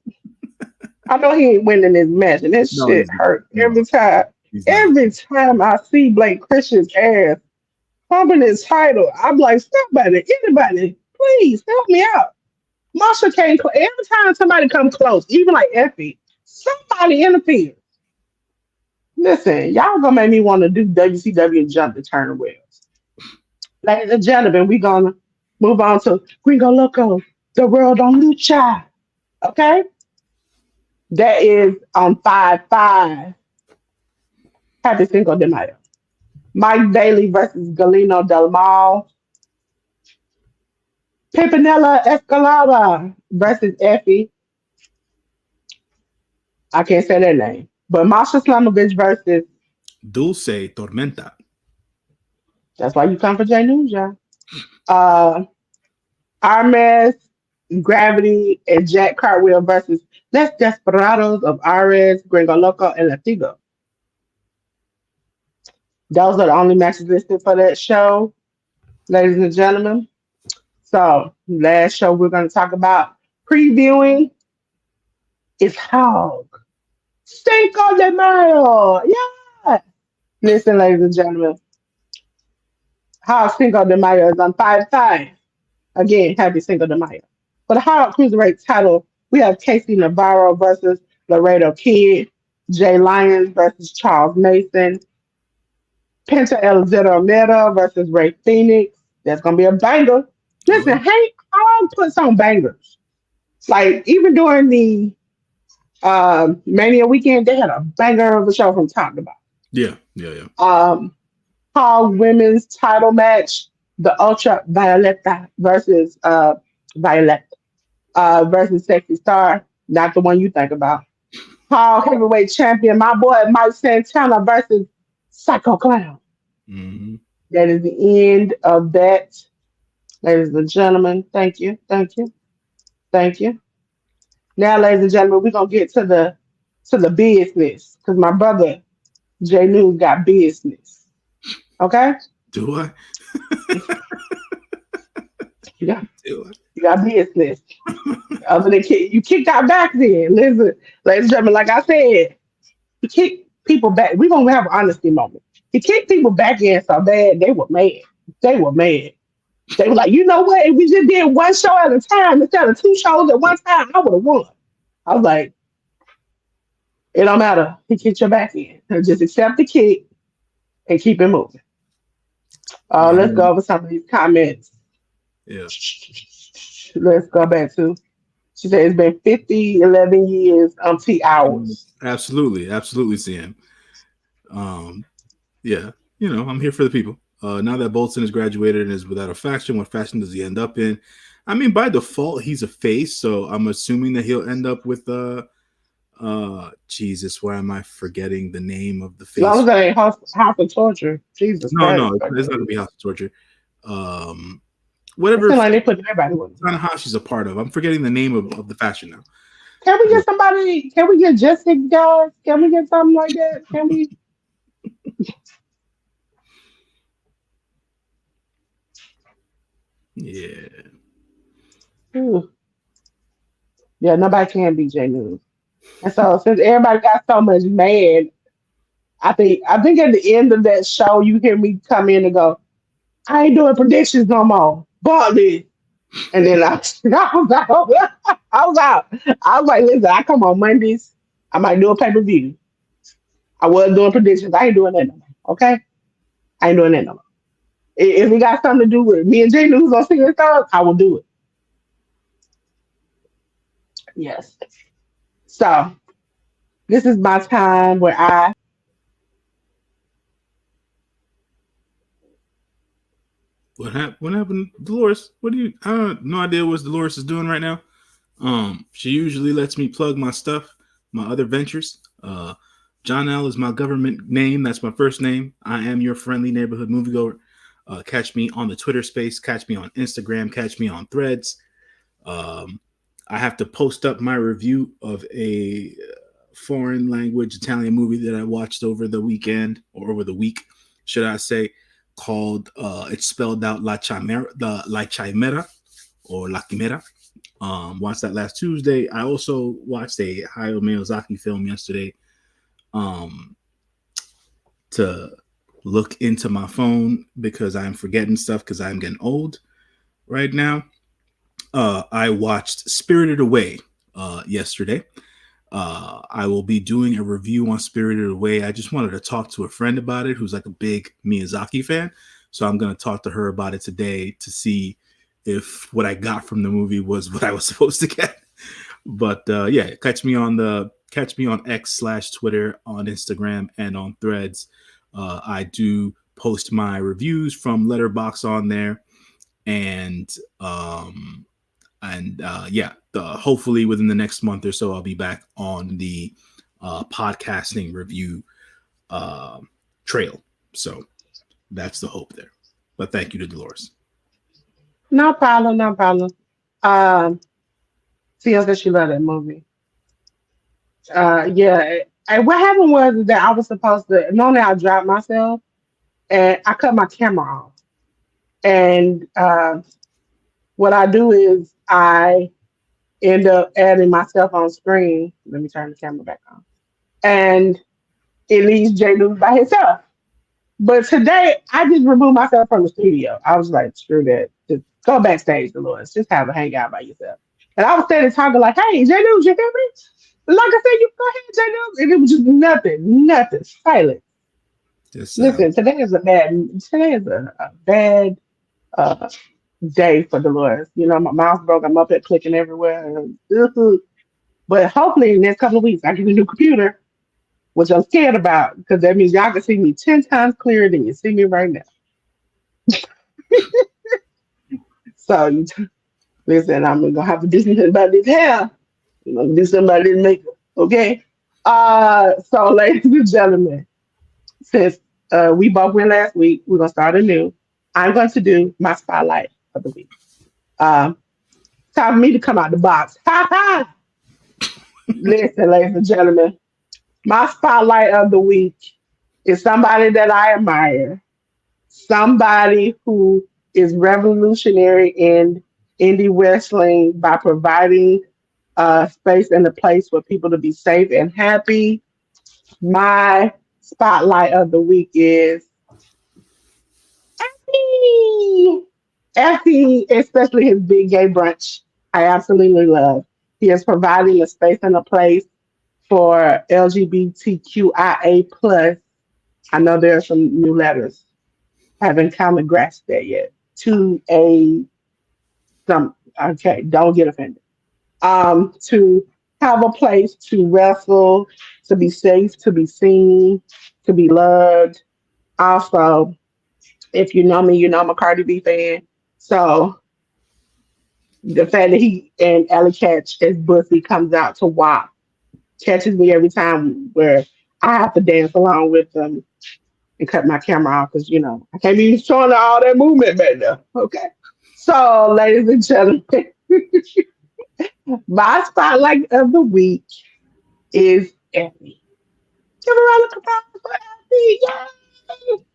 Speaker 1: I know he ain't winning this match, and that
Speaker 2: No,
Speaker 1: shit hurt
Speaker 2: no,
Speaker 1: every time.
Speaker 2: he's not.
Speaker 1: Every time I see Blake Christian's ass pumping his title, I'm like, somebody, anybody, please help me out. Marsha came every time somebody come close, even like Effie, somebody interferes. Listen, y'all gonna make me want to do WCW and jump the Turner wheels. Ladies and gentlemen, we gonna move on to Gringo Loco, the world on Lucha. Okay? That is on 5-5. Happy Cinco de Mayo. Mike Bailey versus Galeno Del Mal. Pimpinella Escalada versus Effie. I can't say their name. But Masha Slamovich versus.
Speaker 2: Dulce Tormenta.
Speaker 1: That's why you come for J News, y'all. Armes, Gravity, and Jack Cartwheel versus Les Desperados of Ares, Gringo Loco, and Latigo. Those are the only matches listed for that show, ladies and gentlemen. So, last show we're going to talk about previewing is Hog. Cinco de Mayo. Yeah. Listen, ladies and gentlemen. Hog Cinco de Mayo is on 5-5. Again, happy Cinco de Mayo. For the Hog Cruiserweight title, we have Casey Navarro versus Laredo Kid, Jay Lyons versus Charles Mason, Penta El Zero Meta versus Ray Phoenix. That's going to be a banger. Listen, Hank Hog puts on bangers. Like, even during the Mania weekend, they had a banger of a show from top to bottom.
Speaker 2: Yeah.
Speaker 1: Hog women's title match, the Ultra Violetta versus Violet versus Sexy Star, not the one you think about. Hog heavyweight champion, my boy Mike Santana versus Psycho Clown.
Speaker 2: Mm-hmm.
Speaker 1: That is the end of that, ladies and gentlemen. Thank you, thank you, thank you. Now, ladies and gentlemen, we're gonna get to the business because my brother Jay News got business. Okay,
Speaker 2: Do I?
Speaker 1: you got
Speaker 2: Do I?
Speaker 1: you got business. Other than you kicked out back then. Listen, ladies and gentlemen, like I said, he kicked people back. We're gonna have an honesty moment. He kicked people back in so bad they were mad. They were mad. They were like, you know what? If we just did one show at a time instead of two shows at one time, I would have won. I was like, it don't matter. He kicked your back in. Just accept the kick and keep it moving. Let's go over some of these comments.
Speaker 2: Yeah.
Speaker 1: Let's go back to. She said it's been 11 years, hours.
Speaker 2: Absolutely, CM. Yeah, I'm here for the people. Now that Bolton has graduated and is without a faction, what faction does he end up in? I mean, by default, he's a face, so I'm assuming that he'll end up with Jesus, why am I forgetting the name of the face?
Speaker 1: As long as that ain't House of Torture. Jesus
Speaker 2: No,
Speaker 1: Christ.
Speaker 2: no, it's not gonna be House of Torture. Whatever
Speaker 1: like they put everybody with
Speaker 2: Tanahashi's a part of. I'm forgetting the name of the faction now.
Speaker 1: Can we get somebody? Can we get just 6 guys? Can we get something like that? Can we?
Speaker 2: Yeah.
Speaker 1: Ooh. Yeah, nobody can be J News. And so since everybody got so much mad, I think at the end of that show, you hear me come in and go, I ain't doing predictions no more. Bought this. And then I was out. I was out. I was like, listen, I come on Mondays. I might do a pay-per-view. I was doing predictions. I ain't doing that no more. Okay? I ain't doing that no more. If it got something to do with me and Jay who's on Singing Stars, I will do it. Yes. So this is my time where I
Speaker 2: What happened, Dolores? What do you? I have no idea what Dolores is doing right now. She usually lets me plug my stuff, my other ventures. John L is my government name. That's my first name. I am your friendly neighborhood moviegoer. Catch me on the Twitter space. Catch me on Instagram. Catch me on Threads. Um, I have to post up my review of a foreign language Italian movie that I watched over the weekend or over the week, should I say, called it's spelled out La Chimera or La Chimera. Watched that last Tuesday. I also watched a Hayao Miyazaki film yesterday um, to look into my phone because I'm forgetting stuff because I'm getting old right now. I watched Spirited Away yesterday. I will be doing a review on Spirited Away. I just wanted to talk to a friend about it who's like a big Miyazaki fan. So I'm going to talk to her about it today to see if what I got from the movie was what I was supposed to get. But yeah, catch me on X/Twitter, on Instagram, and on Threads. I do post my reviews from Letterbox on there, and yeah, hopefully within the next month or so, I'll be back on the podcasting review uh, trail. So that's the hope there. But thank you to Dolores.
Speaker 1: no problem, no problem. Um, Tia said she loved that movie. Yeah. And what happened was that I was supposed to normally I dropped myself and I cut my camera off. And what I do is I end up adding myself on screen. Let me turn the camera back on. And it leaves J News by himself. But today I just removed myself from the studio. I was like, screw that. Just go backstage, Dolores. Just have a hangout by yourself. And I was standing talking like, hey, J News, you hear me? Like I said, you go ahead, J News. And it was just nothing, nothing, silent.
Speaker 2: Just
Speaker 1: Listen, today is a bad uh, day for Dolores. You know, my mouse broke. I'm up at clicking everywhere. But hopefully, in the next couple of weeks, I get a new computer, which I'm scared about because that means y'all can see me 10 times clearer than you see me right now. So, listen, I'm going to have to do something about this hair. I'm going to do something about this makeup. Okay? So, ladies and gentlemen, since we both went last week, we're going to start anew. I'm going to do my spotlight of the week. Um, Time for me to come out the box. Ha ha! Listen, ladies and gentlemen, my spotlight of the week is somebody that I admire, somebody who is revolutionary in indie wrestling by providing a space and a place for people to be safe and happy. My spotlight of the week is Effie. Effie, especially his big gay brunch, I absolutely love. He is providing a space and a place for LGBTQIA plus. I know there are some new letters. Haven't kind of grasped that yet. To a some okay, don't get offended. To have a place to wrestle, to be safe, to be seen, to be loved. Also, if you know me, you know I'm a Cardi B fan. So the fact that he and Ellie Catch as Bussy comes out to WAP catches me every time where I have to dance along with them and cut my camera off because I can't be showing all that movement back there. Okay. So, ladies and gentlemen, my spotlight of the week is Effie. Give a round of applause for Effie. Yay!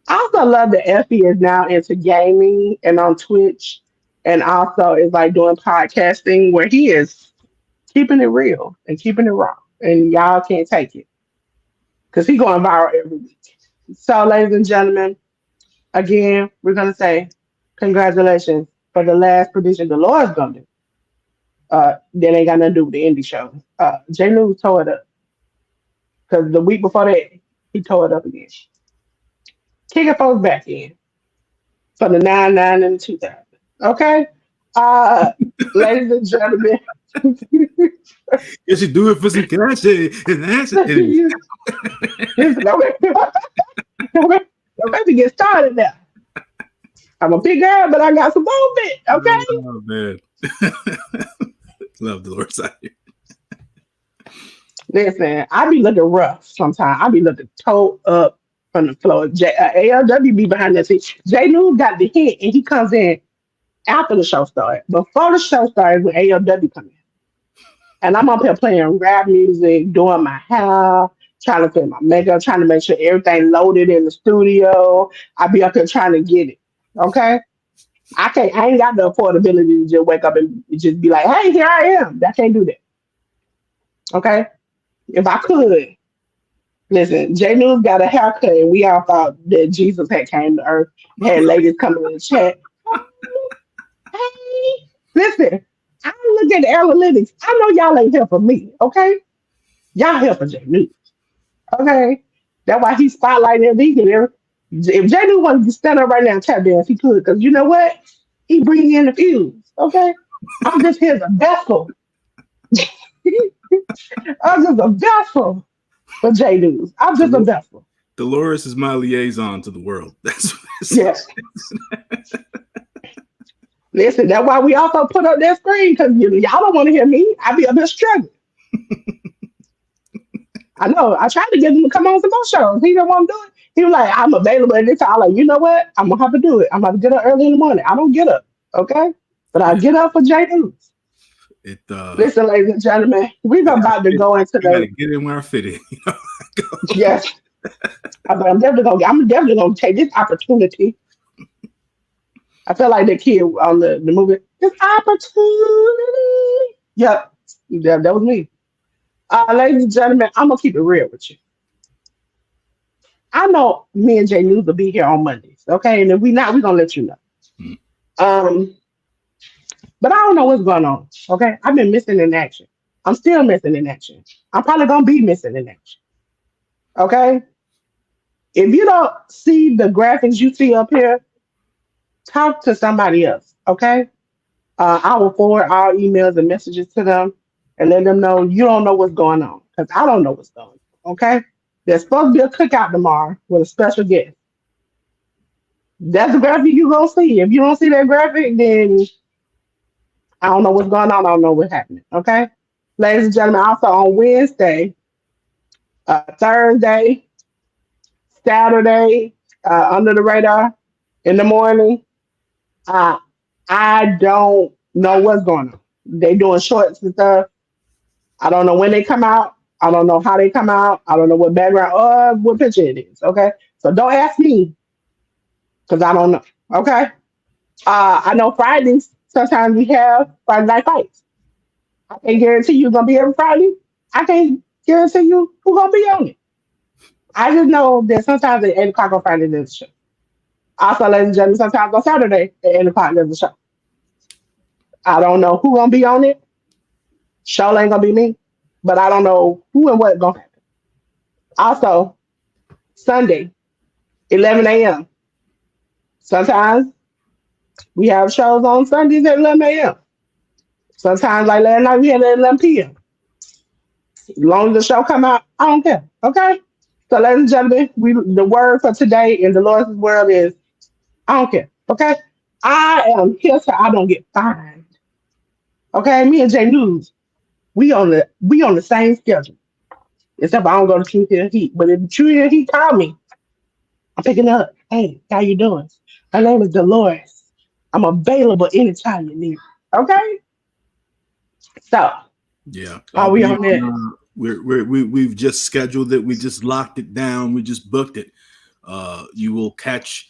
Speaker 1: I also love that Effie is now into gaming and on Twitch and also is like doing podcasting where he is keeping it real and keeping it raw. And y'all can't take it because he going viral every week. So, ladies and gentlemen, Again, we're gonna say congratulations for the last prediction the Lord's gonna do. That ain't got nothing to do with the indie show. J. News tore it up because the week before that he tore it up again. Kicking folks back in for the 9-9 and the 2000. Okay, uh, ladies and gentlemen.
Speaker 2: You should do it for some cash and that's it.
Speaker 1: Don't make me get started now. I'm a big girl, but I got some movement. Okay.
Speaker 2: Oh man, love Dolores out here.
Speaker 1: Listen, I be looking rough sometimes. I be looking toe up from the floor. ALW be behind that seat. J News got the hit, and he comes in after the show started. Before the show started, when ALW come in, and I'm up here playing rap music, doing my hair, trying to put my makeup, trying to make sure everything loaded in the studio. I be up here trying to get it. Okay. I can't. I ain't got the affordability to just wake up and just be like, "Hey, here I am." I can't do that. Okay. If I could, listen. J News got a haircut, and we all thought that Jesus had came to earth. Had ladies coming in the chat. Hey, listen. I look at the analytics. I know y'all ain't here for me. Okay, y'all here for J News. Okay, that's why he's spotlighting every week. If J News wanted to stand up right now and tap dance, he could. Because you know what? He bring in the fuse. Okay, I'm just here as a vessel. I'm just a vessel for J News. I'm just a vessel.
Speaker 2: Dolores is my liaison to the world. That's what it
Speaker 1: Yes.
Speaker 2: says.
Speaker 1: Listen, that's why we also put up that screen because y'all don't want to hear me. I be up here struggling. I know. I tried to get him to come on some more shows. He didn't want to do it. He was like, I'm available at this time. I'm like, you know what? I'm gonna have to do it. I'm gonna get up early in the morning. I don't get up, okay? But I get up for J News.
Speaker 2: It
Speaker 1: Listen, ladies and gentlemen, we're about to go into
Speaker 2: I gotta
Speaker 1: the
Speaker 2: get in where I fit in.
Speaker 1: yes. I'm definitely gonna take this opportunity. I feel like the kid on the movie. This opportunity. Yep. Yeah, that was me. Ladies and gentlemen, I'm gonna keep it real with you. I know me and Jay News will be here on Mondays, okay? And if we not, we're gonna let you know.
Speaker 2: Hmm.
Speaker 1: Um, but I don't know what's going on. Okay. I've been missing in action. I'm still missing in action. I'm probably gonna be missing in action. Okay. If you don't see the graphics you see up here, talk to somebody else. Okay. I will forward our emails and messages to them and let them know you don't know what's going on. Because I don't know what's going on. Okay. There's supposed to be a cookout tomorrow with a special guest. That's the graphic you're gonna see. If you don't see that graphic, then I don't know what's going on. I don't know what's happening. Okay. Ladies and gentlemen, also on Wednesday, Thursday, Saturday, under the radar in the morning. Uh, I don't know what's going on. They doing shorts and stuff. I don't know when they come out. I don't know how they come out. I don't know what background or what picture it is. Okay. So don't ask me because I don't know. Okay. I know Fridays, sometimes we have Friday night fights. I can't guarantee you're going to be every Friday. I can't guarantee you who's going to be on it. I just know that sometimes at 8 o'clock on Friday there's a show. Also, ladies and gentlemen, sometimes on Saturday at 8 o'clock there's a show. I don't know who gonna be on it. Show ain't gonna be me, but I don't know who and what gonna happen. Also, Sunday, 11 a.m. Sometimes we have shows on Sundays at 11 a.m. Sometimes, like last night, we had it at 11 p.m. As long as the show come out, I don't care. Okay. So, ladies and gentlemen, the word for today in the Lord's world is I don't care. Okay. I am here so I don't get fined. Okay. Me and Jay News, we on the same schedule. Except I don't go to True Hill Heat. But if True Hill Heat call me, I'm picking up. Hey, how you doing? My name is Delores. I'm available anytime you need. Okay. So
Speaker 2: Yeah,
Speaker 1: are we on that?
Speaker 2: we've just scheduled it. We just locked it down. We just booked it. You will catch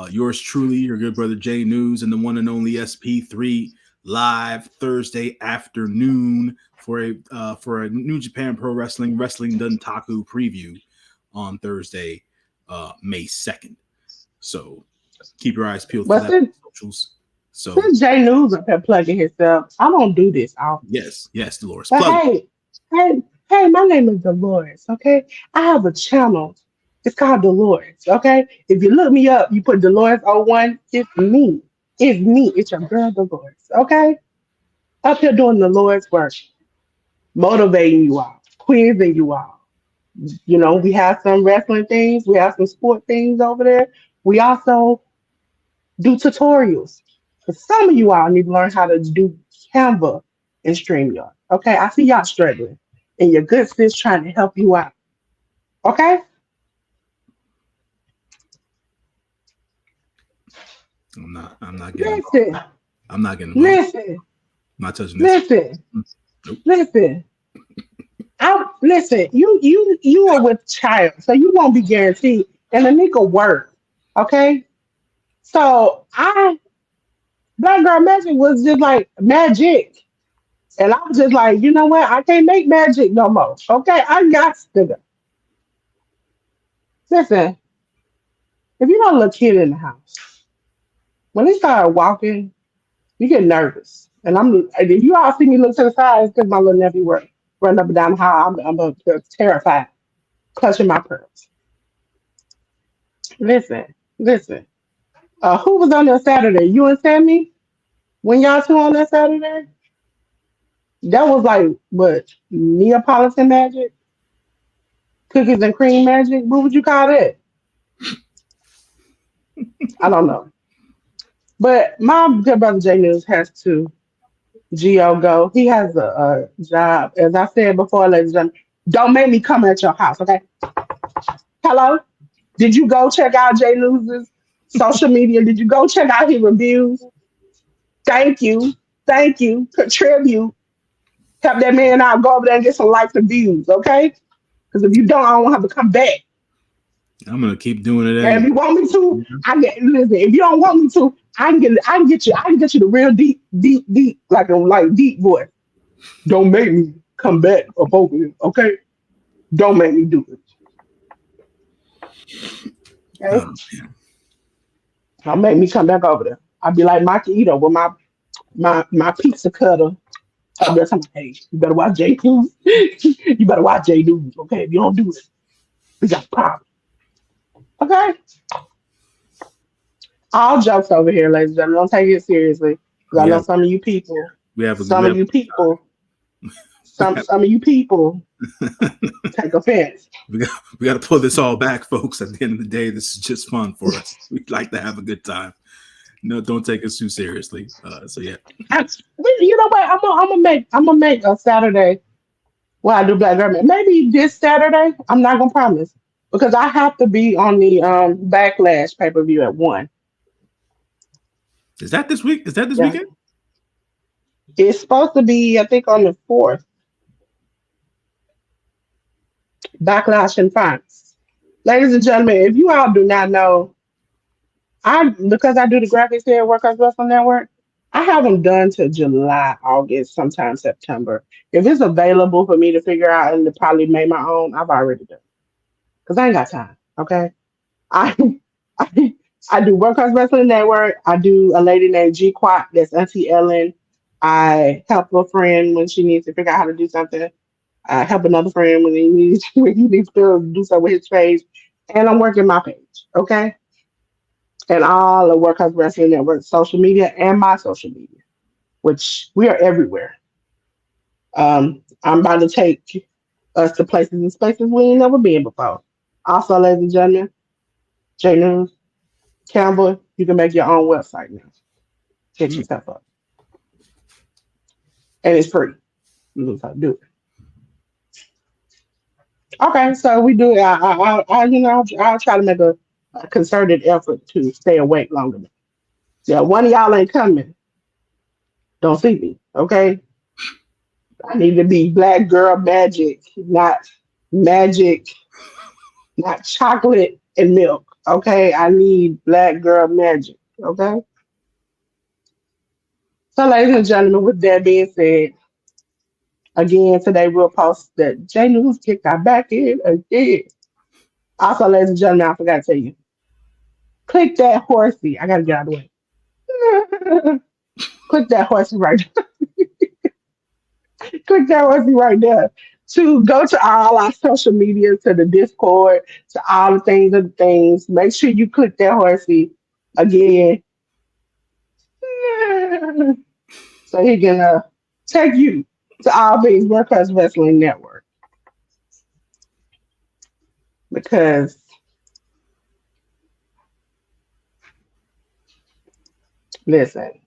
Speaker 2: yours truly, your good brother Jay News, and the one and only SP3 live Thursday afternoon for a New Japan Pro Wrestling Duntaku preview on Thursday, May 2nd. So keep your eyes peeled for
Speaker 1: But
Speaker 2: that on socials. So
Speaker 1: since Jay News up there plugging himself, I don't do this often.
Speaker 2: yes, yes, Dolores,
Speaker 1: But
Speaker 2: plug.
Speaker 1: hey, my name is Delores, okay? I have a channel. It's called Delores, okay? If you look me up, you put Delores 01, it's me. It's me. It's your girl Delores, okay? Up here doing the Lord's work, motivating you all, quizzing you all. You know, we have some wrestling things, we have some sport things over there. We also do tutorials. But some of you all need to learn how to do Canva and StreamYard. Okay, I see y'all struggling, and your good sis trying to help you out. Okay,
Speaker 2: I'm not getting involved.
Speaker 1: listen,
Speaker 2: I'm not getting involved.
Speaker 1: listen,
Speaker 2: I'm not touching this.
Speaker 1: listen,
Speaker 2: Nope.
Speaker 1: listen. I listen. You are with child, so you won't be guaranteed. And the nigga work. Okay, so I Black Girl Magic was just like magic. And I was just like, you know what? I can't make magic no more. Okay, I got to go. Listen, if you got a little kid in the house, when they start walking, you get nervous. And if you all see me look to the side, it's because my little nephew work running up and down the hall. I'm terrified, clutching my pearls. Listen. Who was on that Saturday? You and Sammy? When y'all two on that Saturday? That was like what? Neapolitan magic, cookies and cream magic. What would you call that? I don't know. But my good brother Jay News has to go. He has a job. As I said before, ladies and gentlemen, don't make me come at your house, okay? Hello? Did you go check out Jay News's social media? Did you go check out his reviews? Thank you. Thank you. Contribute. Help that man out. Go over there and get some likes and views, okay? Because if you don't, I don't have to come back.
Speaker 2: I'm gonna keep doing it
Speaker 1: And if
Speaker 2: anyway.
Speaker 1: you want me to, I get listen. If you don't want me to, I can get you the real deep, like deep voice. Don't make me come back up over here, okay? Don't make me do it, okay?
Speaker 2: Um,
Speaker 1: Don't make me come back over there. I'll be like Maki Ito with my pizza cutter. Up there, something, hey, you better watch J News. You better watch J News, okay? If you don't do it, we got a problem, okay? All jokes over here, ladies and gentlemen. Don't take it seriously. Because I
Speaker 2: we
Speaker 1: know
Speaker 2: have
Speaker 1: some of you people,
Speaker 2: we have a
Speaker 1: some
Speaker 2: we
Speaker 1: of
Speaker 2: have,
Speaker 1: you people,
Speaker 2: we
Speaker 1: some
Speaker 2: have
Speaker 1: some of you people take offense.
Speaker 2: we got to pull this all back, folks. At the end of the day, this is just fun for us. We'd like to have a good time. No, don't take us too seriously. So yeah,
Speaker 1: You know what? I'm gonna make a Saturday where I do Black Government. Maybe this Saturday. I'm not gonna promise because I have to be on the Backlash pay-per-view at 1.
Speaker 2: is that this week? Is that this
Speaker 1: Yeah,
Speaker 2: weekend?
Speaker 1: it's supposed to be. I think on the 4th. Backlash and France. Ladies and gentlemen, if you all do not know, because I do the graphics here at Workers Wrestling Network, I have them done to July, August, sometime September. If it's available for me to figure out and to probably make my own, I've already done. Because I ain't got time. Okay. I I, I do Workers Wrestling Network. I do a lady named G Quat, that's Auntie Ellen. I help a friend when she needs to figure out how to do something. I help another friend when he needs when he needs to do something with his page. And I'm working my page. Okay. And all the Workhouse Wrestling Network social media and my social media, which we are everywhere. I'm about to take us to places and spaces we ain't never been before. Also, ladies and gentlemen, J News, Campbell, you can make your own website now. Get
Speaker 2: Hmm.
Speaker 1: yourself up. And it's free. You can do it. Okay, so we do it. I'll try to make a concerted effort to stay awake longer. Yeah, one of y'all ain't coming. Don't see me, okay? I need to be black girl magic, not magic, not chocolate and milk. Okay, I need black girl magic. Okay. So, ladies and gentlemen, with that being said, again today we'll post that J News kicked our back in again. Also, ladies and gentlemen, I forgot to tell you, Click that horsey. I gotta get out of the way. Click that horsey right. Click that horsey right there. To go to all our social media, to the Discord, to all the things of the things. Make sure you click that horsey again, so he can take you to all things Workers Wrestling Network. Because listen,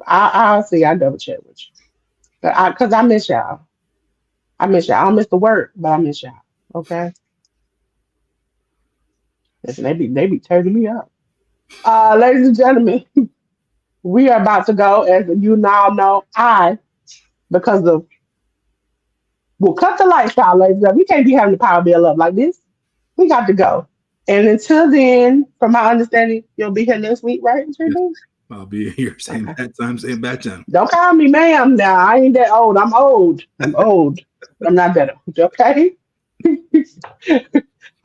Speaker 1: I'll see. I double check with you, because I miss y'all. I miss y'all. I don't miss the work, but I miss y'all. Okay, listen, they be turning me up. Ladies and gentlemen, we are about to go. As you now know, because of we'll cut the lights out, ladies and gentlemen. We can't be having the power bill up like this. We got to go. And until then, from my understanding, you'll be here next week, right,
Speaker 2: Yes,
Speaker 1: JB?
Speaker 2: I'll be here same
Speaker 1: Okay.
Speaker 2: bad time, same bad channel.
Speaker 1: Don't call me ma'am now. I ain't that old. I'm old. I'm old. But I'm not that old. Okay?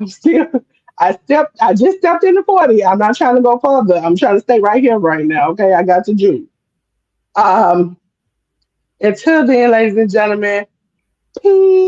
Speaker 1: I'm still I just stepped into 40. I'm not trying to go further. I'm trying to stay right here right now. Okay. I got to do. Um until then, ladies and gentlemen, peace.